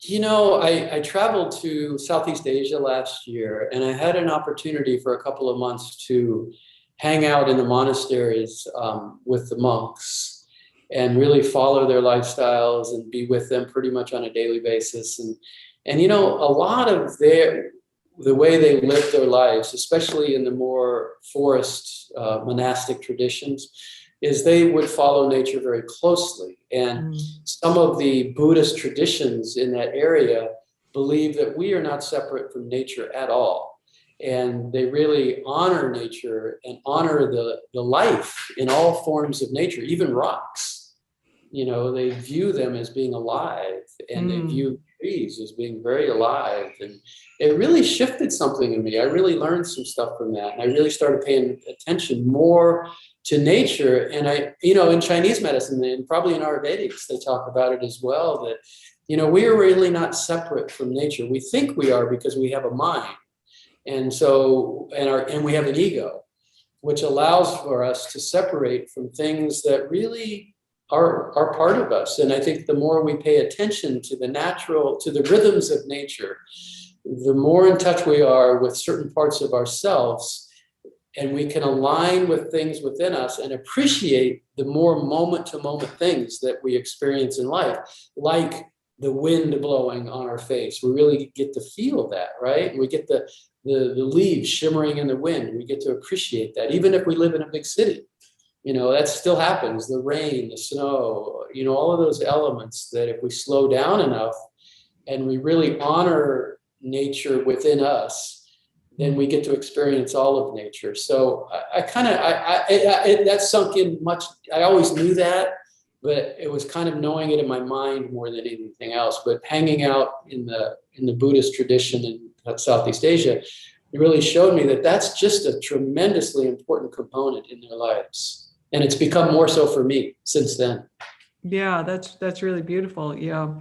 I traveled to Southeast Asia last year, and I had an opportunity for a couple of months to hang out in the monasteries with the monks and really follow their lifestyles and be with them pretty much on a daily basis. And a lot of the way they live their lives, especially in the more forest monastic traditions, is they would follow nature very closely. And some of the Buddhist traditions in that area believe that we are not separate from nature at all. And they really honor nature and honor the life in all forms of nature, even rocks. They view them as being alive, and they view trees as being very alive. And it really shifted something in me. I really learned some stuff from that. And I really started paying attention more to nature. And in Chinese medicine, and probably in Ayurvedics, they talk about it as well, that, we are really not separate from nature. We think we are because we have a mind. And so, and we have an ego, which allows for us to separate from things that really are part of us. And I think the more we pay attention to the rhythms of nature, the more in touch we are with certain parts of ourselves, and we can align with things within us and appreciate the more moment-to-moment things that we experience in life, like the wind blowing on our face. We really get to feel that, right? We get the leaves shimmering in the wind. We get to appreciate that, even if we live in a big city. That still happens. The rain, the snow, all of those elements that if we slow down enough and we really honor nature within us, then we get to experience all of nature. So that sunk in much. I always knew that, but it was kind of knowing it in my mind more than anything else. But hanging out in the Buddhist tradition in Southeast Asia, it really showed me that that's just a tremendously important component in their lives. And it's become more so for me since then. Yeah, that's really beautiful. Yeah.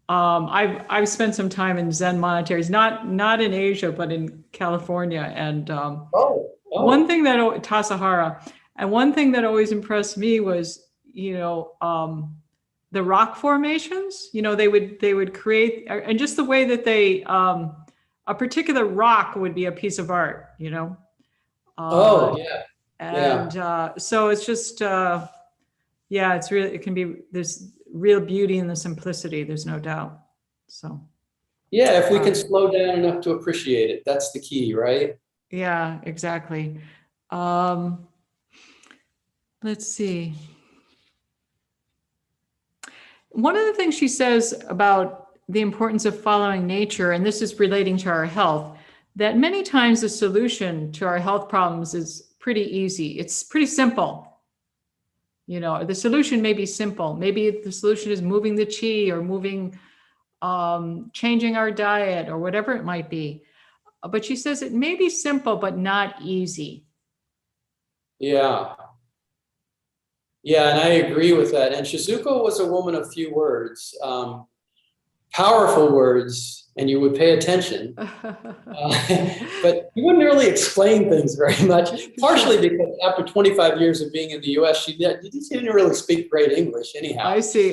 I've spent some time in Zen monasteries, not in Asia, but in California. And one thing that Tassajara, and one thing that always impressed me was, the rock formations. They would create, and just the way that they, a particular rock would be a piece of art. And so it's just, it's really, it can be, there's real beauty in the simplicity. There's no doubt. So. Yeah, if we can slow down enough to appreciate it, that's the key, right? Yeah, exactly. Let's see. One of the things she says about the importance of following nature, and this is relating to our health, that many times the solution to our health problems is pretty easy. It's pretty simple. The solution may be simple. Maybe the solution is moving the chi or changing our diet or whatever it might be. but she says it may be simple, but not easy. Yeah. Yeah, and I agree with that. And Shizuko was a woman of few words, powerful words, and you would pay attention. But you wouldn't really explain things very much, partially because after 25 years of being in the US, she didn't really speak great English anyhow. I see.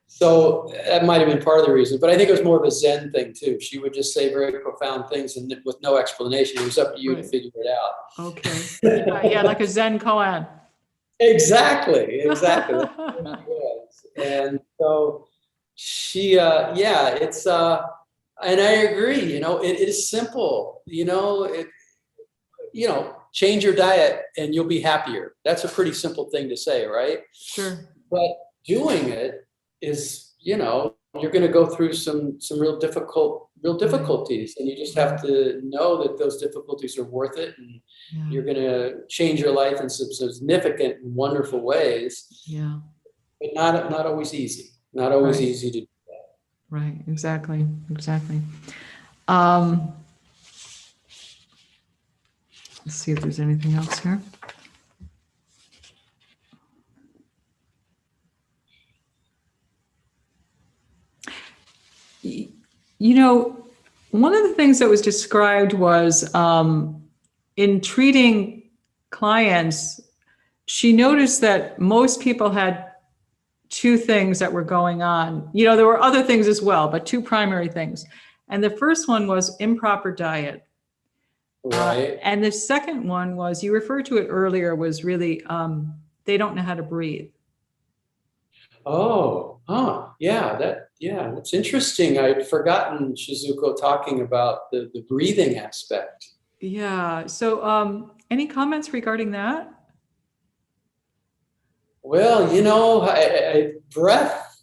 So that might have been part of the reason, but I think it was more of a Zen thing too. She would just say very profound things and with no explanation. It was up to you to figure it out. Okay. Yeah, like a Zen koan. Exactly. And so she, it's, and I agree, it is simple, change your diet and you'll be happier. That's a pretty simple thing to say, right? Sure. But doing it is, you're going to go through some real difficulties, and you just have to know that those difficulties are worth it, and you're going to change your life in some significant and wonderful ways. Yeah. But not always easy. Not always easy to do that. Right. Exactly. Let's see if there's anything else here. One of the things that was described was in treating clients, she noticed that most people had two things that were going on. There were other things as well, but two primary things. And the first one was improper diet. Right. And the second one was, you referred to it earlier, was really they don't know how to breathe. That's interesting. I'd forgotten Shizuko talking about the breathing aspect. Yeah. So any comments regarding that? Well, breath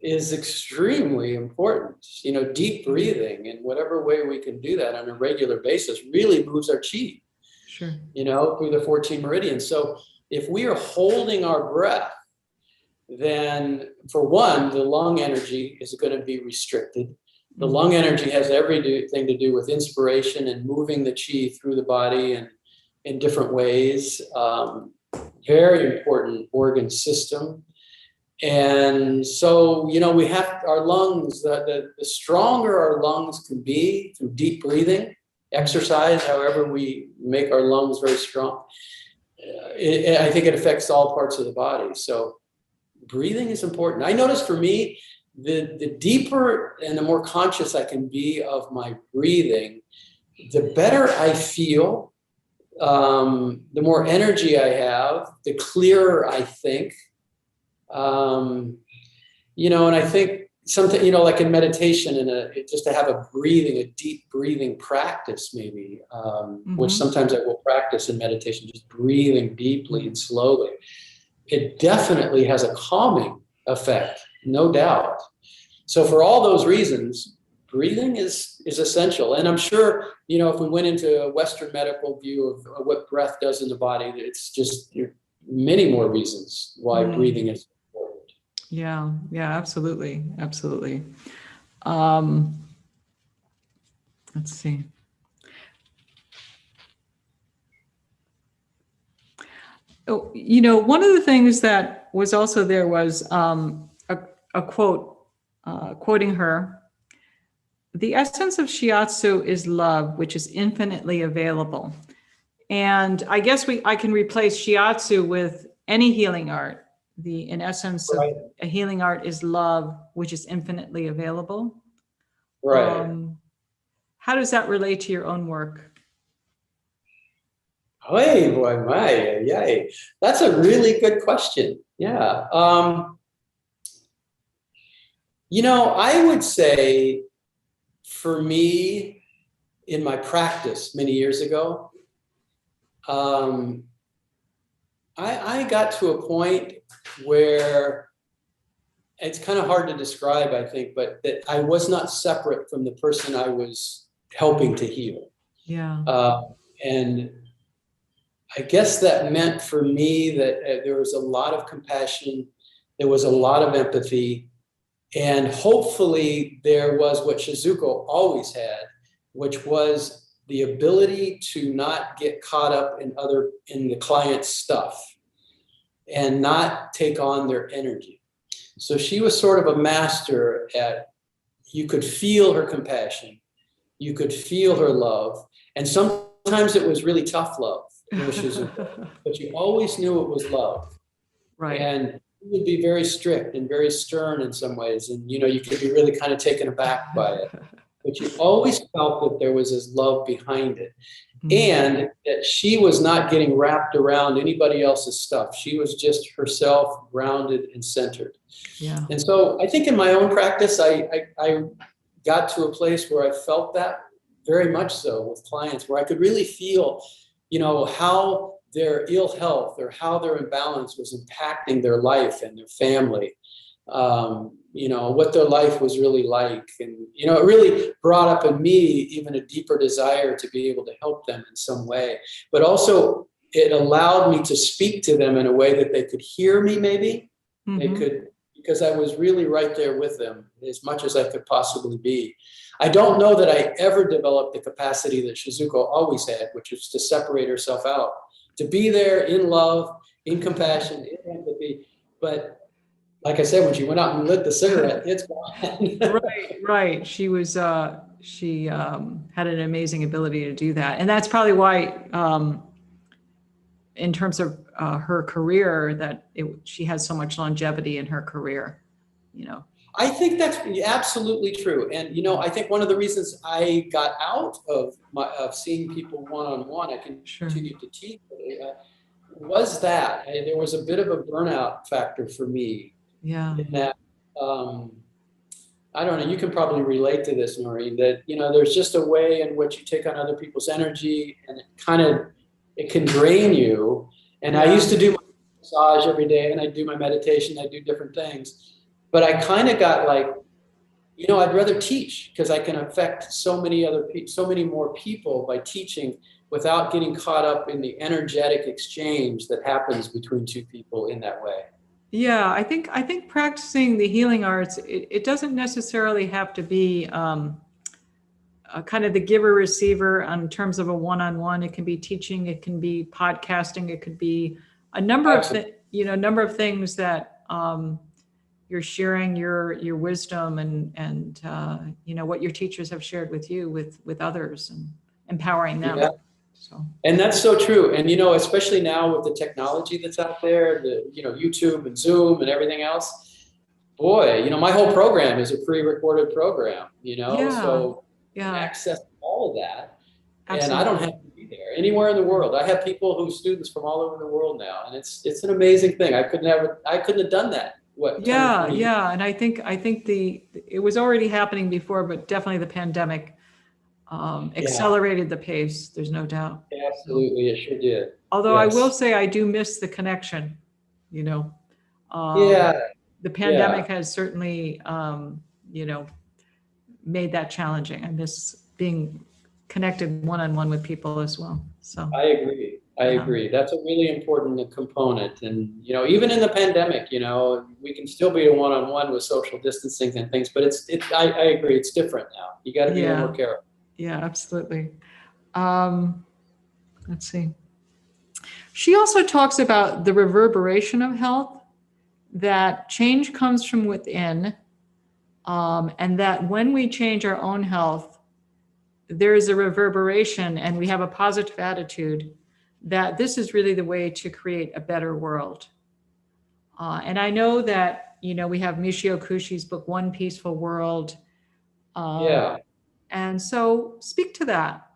is extremely important. Deep breathing, and whatever way we can do that on a regular basis really moves our chi. Sure. Through the 14 meridians. So if we are holding our breath, then for one, the lung energy is going to be restricted. The lung energy has everything to do with inspiration and moving the chi through the body and in different ways. Very important organ system. And so, we have our lungs, the stronger our lungs can be through deep breathing, exercise, however we make our lungs very strong. I think it affects all parts of the body. So breathing is important. I notice for me, the deeper and the more conscious I can be of my breathing, the better I feel, the more energy I have, the clearer I think. And I think something, like in meditation just to have a deep breathing practice maybe, which sometimes I will practice in meditation, just breathing deeply and slowly. It definitely has a calming effect, no doubt. So for all those reasons, breathing is essential. And I'm sure, if we went into a Western medical view of what breath does in the body, it's just many more reasons why breathing is important. Yeah, absolutely. Let's see. One of the things that was also there was a quote, quoting her: "The essence of Shiatsu is love, which is infinitely available." And I guess I can replace Shiatsu with any healing art. In essence of a healing art is love, which is infinitely available. Right. How does that relate to your own work? Hey, boy, yay. That's a really good question. Yeah. I would say for me, in my practice many years ago, I got to a point where it's kind of hard to describe, I think, but that I was not separate from the person I was helping to heal. Yeah. And I guess that meant for me that there was a lot of compassion, there was a lot of empathy, and hopefully there was what Shizuko always had, which was the ability to not get caught up in the client's stuff and not take on their energy. So she was sort of a master at, you could feel her compassion, you could feel her love, and sometimes it was really tough love, Shizuko, but you always knew it was love. Right. And it would be very strict and very stern in some ways, and you could be really kind of taken aback by it. But you always felt that there was this love behind it. And that she was not getting wrapped around anybody else's stuff. She was just herself, grounded and centered. Yeah. And so I think in my own practice, I got to a place where I felt that very much so with clients, where I could really feel, how their ill health or how their imbalance was impacting their life and their family. What their life was really like. And, it really brought up in me even a deeper desire to be able to help them in some way. But also it allowed me to speak to them in a way that they could hear me, maybe. They could, because I was really right there with them as much as I could possibly be. I don't know that I ever developed the capacity that Shizuko always had, which is to separate herself out, to be there in love, in compassion, in empathy. But like I said, when she went out and lit the cigarette, it's gone. Right. She was, she had an amazing ability to do that. And that's probably why, in terms of her career, that she has so much longevity in her career, I think that's absolutely true. And, I think one of the reasons I got out of seeing people one-on-one, I continued to teach, was that there was a bit of a burnout factor for me. Yeah. In that, I don't know, you can probably relate to this, Noreen, that, there's just a way in which you take on other people's energy and it can drain you. And I used to do my massage every day and I do my meditation, I do different things, but I kind of got like, I'd rather teach because I can affect so many more people by teaching without getting caught up in the energetic exchange that happens between two people in that way. Yeah, I think practicing the healing arts, it doesn't necessarily have to be kind of the giver receiver in terms of a one-on-one. It can be teaching, it can be podcasting, it could be a number of things that you're sharing your wisdom and what your teachers have shared with you with others and empowering them. Yeah. So. And that's so true. And, especially now with the technology that's out there, the, YouTube and Zoom and everything else, boy, my whole program is a pre-recorded program, so access all of that. Absolutely. And I don't have to be there anywhere in the world. I have students from all over the world now. And it's an amazing thing. I couldn't have done that. Yeah. And I think it was already happening before, but definitely the pandemic accelerated the pace. There's no doubt. Absolutely, it sure did. Although I will say I do miss the connection. The pandemic has certainly, made that challenging. I miss being connected one-on-one with people as well. So I agree. That's a really important component. And even in the pandemic, we can still be a one-on-one with social distancing and things. But I agree, it's different now. You got to be more careful. Yeah, absolutely. Let's see. She also talks about the reverberation of health, that change comes from within, and that when we change our own health, there is a reverberation and we have a positive attitude that this is really the way to create a better world. And I know that, we have Michio Kushi's book, One Peaceful World. And so speak to that.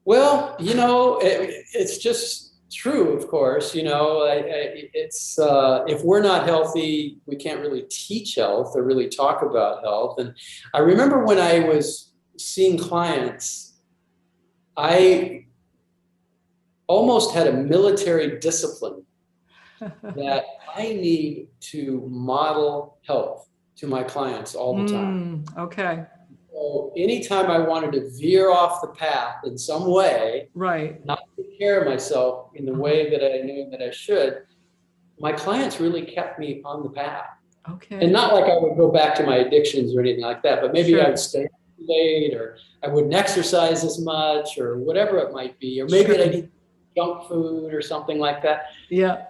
Well, it's just true, of course. It's if we're not healthy, we can't really teach health or really talk about health. And I remember when I was seeing clients, I almost had a military discipline that I need to model health to my clients all the time. Okay. So anytime I wanted to veer off the path in some way, not take care of myself in the way that I knew that I should, my clients really kept me on the path. Okay. And not like I would go back to my addictions or anything like that, but maybe Sure. I would stay up late, or I wouldn't exercise as much, or whatever it might be, or maybe Sure. I'd eat junk food or something like that. Yeah.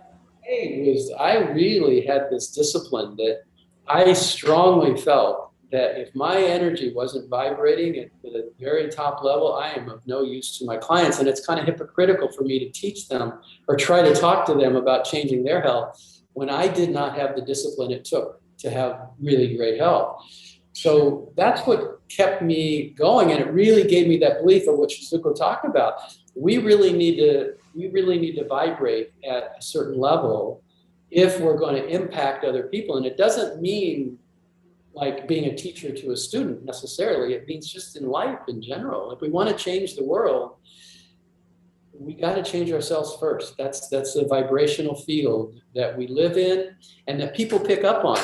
I really had this discipline that I strongly felt that if my energy wasn't vibrating at the very top level, I am of no use to my clients. And it's kind of hypocritical for me to teach them or try to talk to them about changing their health when I did not have the discipline it took to have really great health. So that's what kept me going, and it really gave me that belief of what Shizuko talked about. We really need to vibrate at a certain level if we're going to impact other people. And it doesn't mean like being a teacher to a student necessarily. It means just in life in general. If we want to change the world, we got to change ourselves first. That's the vibrational field that we live in and that people pick up on.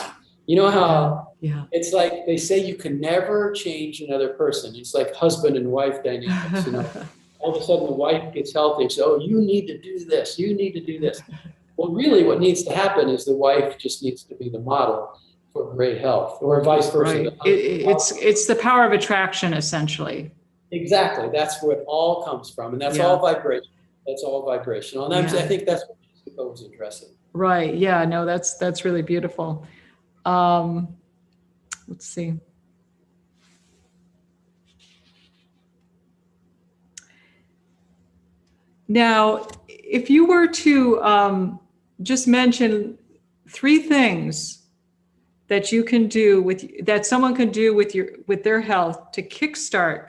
You know how it's like they say you can never change another person. It's like husband and wife dynamics. All of a sudden the wife gets healthy and says, oh, you need to do this. You need to do this. Well, really what needs to happen is the wife just needs to be the model for great health, or vice versa. Right. It's the power of attraction, essentially. Exactly. That's where it all comes from. And that's all vibration. That's all vibrational. And I think that's what Shizuko was addressing. Right. Yeah, no, that's really beautiful. Let's see. Now, if you were to just mention 3 things that you can do that someone can do with their health to kickstart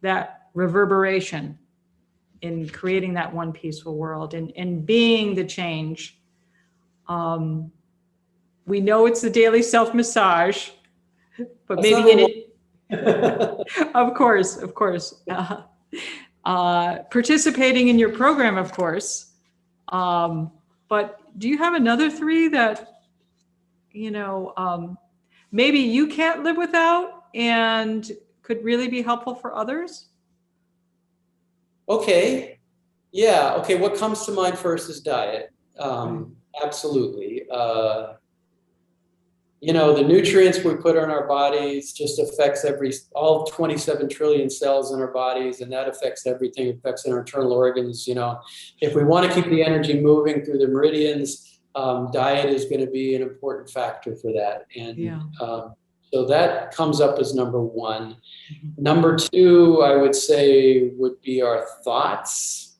that reverberation in creating that one peaceful world and being the change. We know it's the daily self-massage, but maybe of course, participating in your program, of course. But do you have another 3 that, maybe you can't live without and could really be helpful for others? Okay. Yeah. Okay. What comes to mind first is diet. Absolutely. The nutrients we put in our bodies just affects all 27 trillion cells in our bodies, and that affects everything. It affects our internal organs. If we want to keep the energy moving through the meridians, diet is going to be an important factor for that. And so that comes up as number 1. Number 2, I would say, would be our thoughts,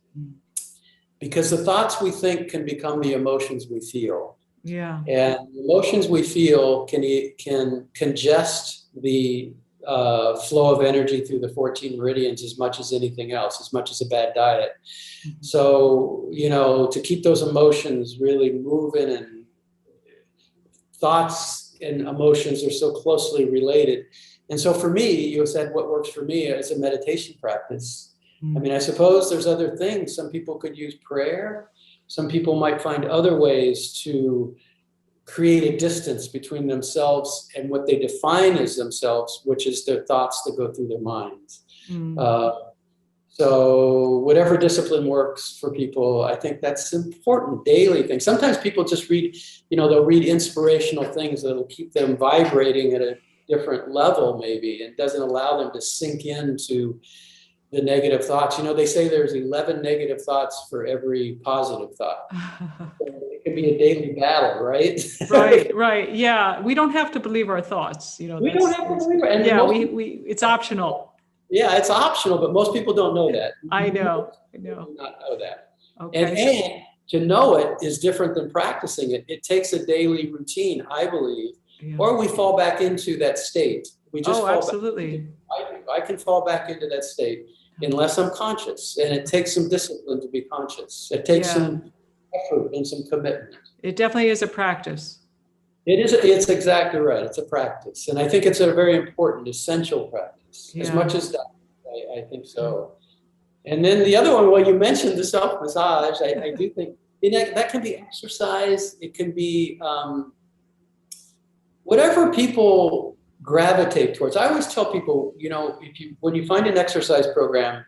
because the thoughts we think can become the emotions we feel. Yeah. And the emotions we feel can congest the flow of energy through the 14 meridians as much as anything else, as much as a bad diet. So, to keep those emotions really moving, and thoughts and emotions are so closely related. And so for me, you said what works for me is a meditation practice. I mean, I suppose there's other things. Some people could use prayer. Some people might find other ways to create a distance between themselves and what they define as themselves, which is their thoughts that go through their minds. So whatever discipline works for people, I think that's important daily thing. Sometimes people just read, they'll read inspirational things that'll keep them vibrating at a different level, maybe, and doesn't allow them to sink into the negative thoughts. They say there's 11 negative thoughts for every positive thought. So it can be a daily battle, right? Right. Yeah. We don't have to believe our thoughts. We don't have to believe it. And it's optional. Yeah, it's optional, but most people don't know that. I know. Do not know that. Okay. And to know it is different than practicing it. It takes a daily routine, I believe, or we fall back into that state. We just fall absolutely. I can fall back into that state unless I'm conscious, and it takes some discipline to be conscious. It takes some effort and some commitment. It definitely is a practice. It's exactly right. It's a practice, and I think it's a very important, essential practice. As much as that, I think so. And then the other one, well, you mentioned the self-massage. I do think that can be exercise. It can be whatever people gravitate towards. I always tell people, when you find an exercise program,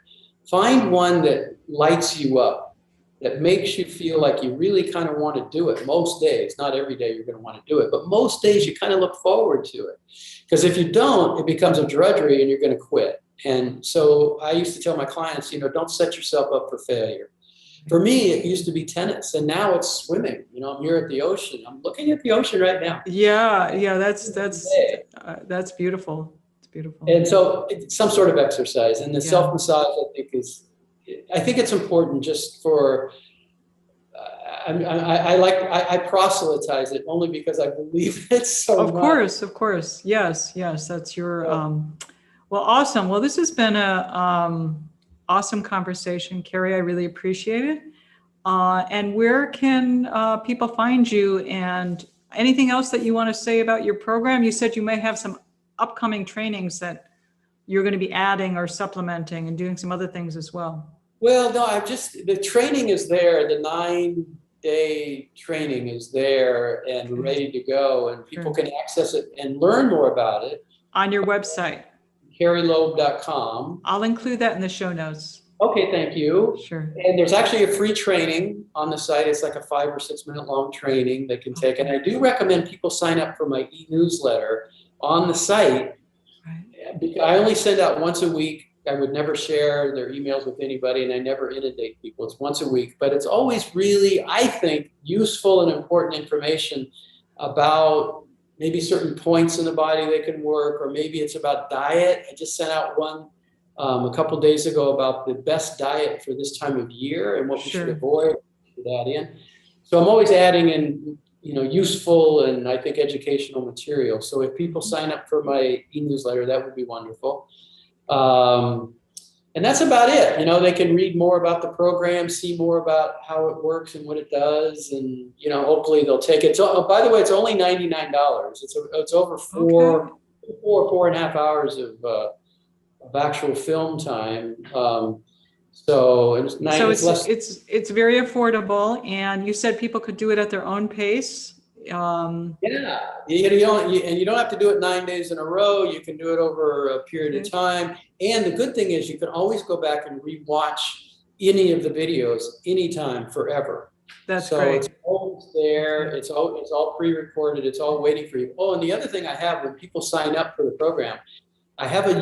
find one that lights you up. that makes you feel like you really kind of want to do it most days. Not every day you're going to want to do it, but most days you kind of look forward to it. Because if you don't, it becomes a drudgery and you're going to quit. And so I used to tell my clients, don't set yourself up for failure. For me, it used to be tennis, and now it's swimming. I'm here at the ocean. I'm looking at the ocean right now. Yeah, that's beautiful. It's beautiful. And so it's some sort of exercise, and the self-massage, I think it's important just for, I proselytize it only because I believe it so much. Of course. Yes. That's your, well, awesome. Well, this has been a awesome conversation, Kerry. I really appreciate it. And where can people find you, and anything else that you want to say about your program? You said you may have some upcoming trainings that you're going to be adding or supplementing and doing some other things as well. Well, no, the training is there. The 9-day training is there and ready to go, and people can access it and learn more about it on your website, kerryloeb.com. I'll include that in the show notes. Okay, thank you. Sure. And there's actually a free training on the site. It's like a 5 or 6 minute long training they can take. And I do recommend people sign up for my e-newsletter on the site. Right. I only send out once a week. I would never share their emails with anybody, and I never inundate people. It's once a week, but it's always really, I think, useful and important information about maybe certain points in the body they can work, or maybe it's about diet. I just sent out one a couple of days ago about the best diet for this time of year and what we should avoid for that in. So I'm always adding in, useful and I think educational material. So if people sign up for my e-newsletter, that would be wonderful. And that's about it. They can read more about the program, see more about how it works and what it does. And, hopefully they'll take it. So, by the way, it's only $99. It's over 4.5 hours of actual film time. So it's very affordable. And you said people could do it at their own pace. You don't have to do it 9 days in a row. You can do it over a period of time. And the good thing is you can always go back and rewatch any of the videos anytime, forever. That's so great. It's always there. It's all pre-recorded. It's all waiting for you. Oh, and the other thing I have, when people sign up for the program, I have a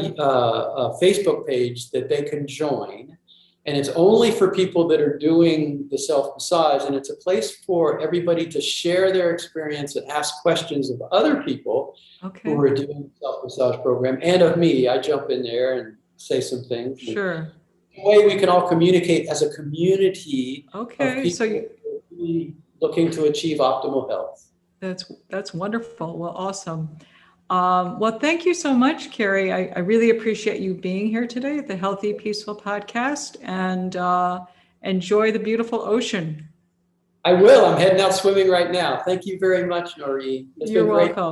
Facebook page that they can join. And it's only for people that are doing the self-massage. And it's a place for everybody to share their experience and ask questions of other people who are doing the self-massage program, and of me. I jump in there and say some things. Sure. The way we can all communicate as a community of people so really looking to achieve optimal health. That's wonderful. Well, awesome. Well, thank you so much, Kerry. I really appreciate you being here today at the Healthy Peaceful Podcast, and enjoy the beautiful ocean. I will. I'm heading out swimming right now. Thank you very much, Noreen. You're welcome.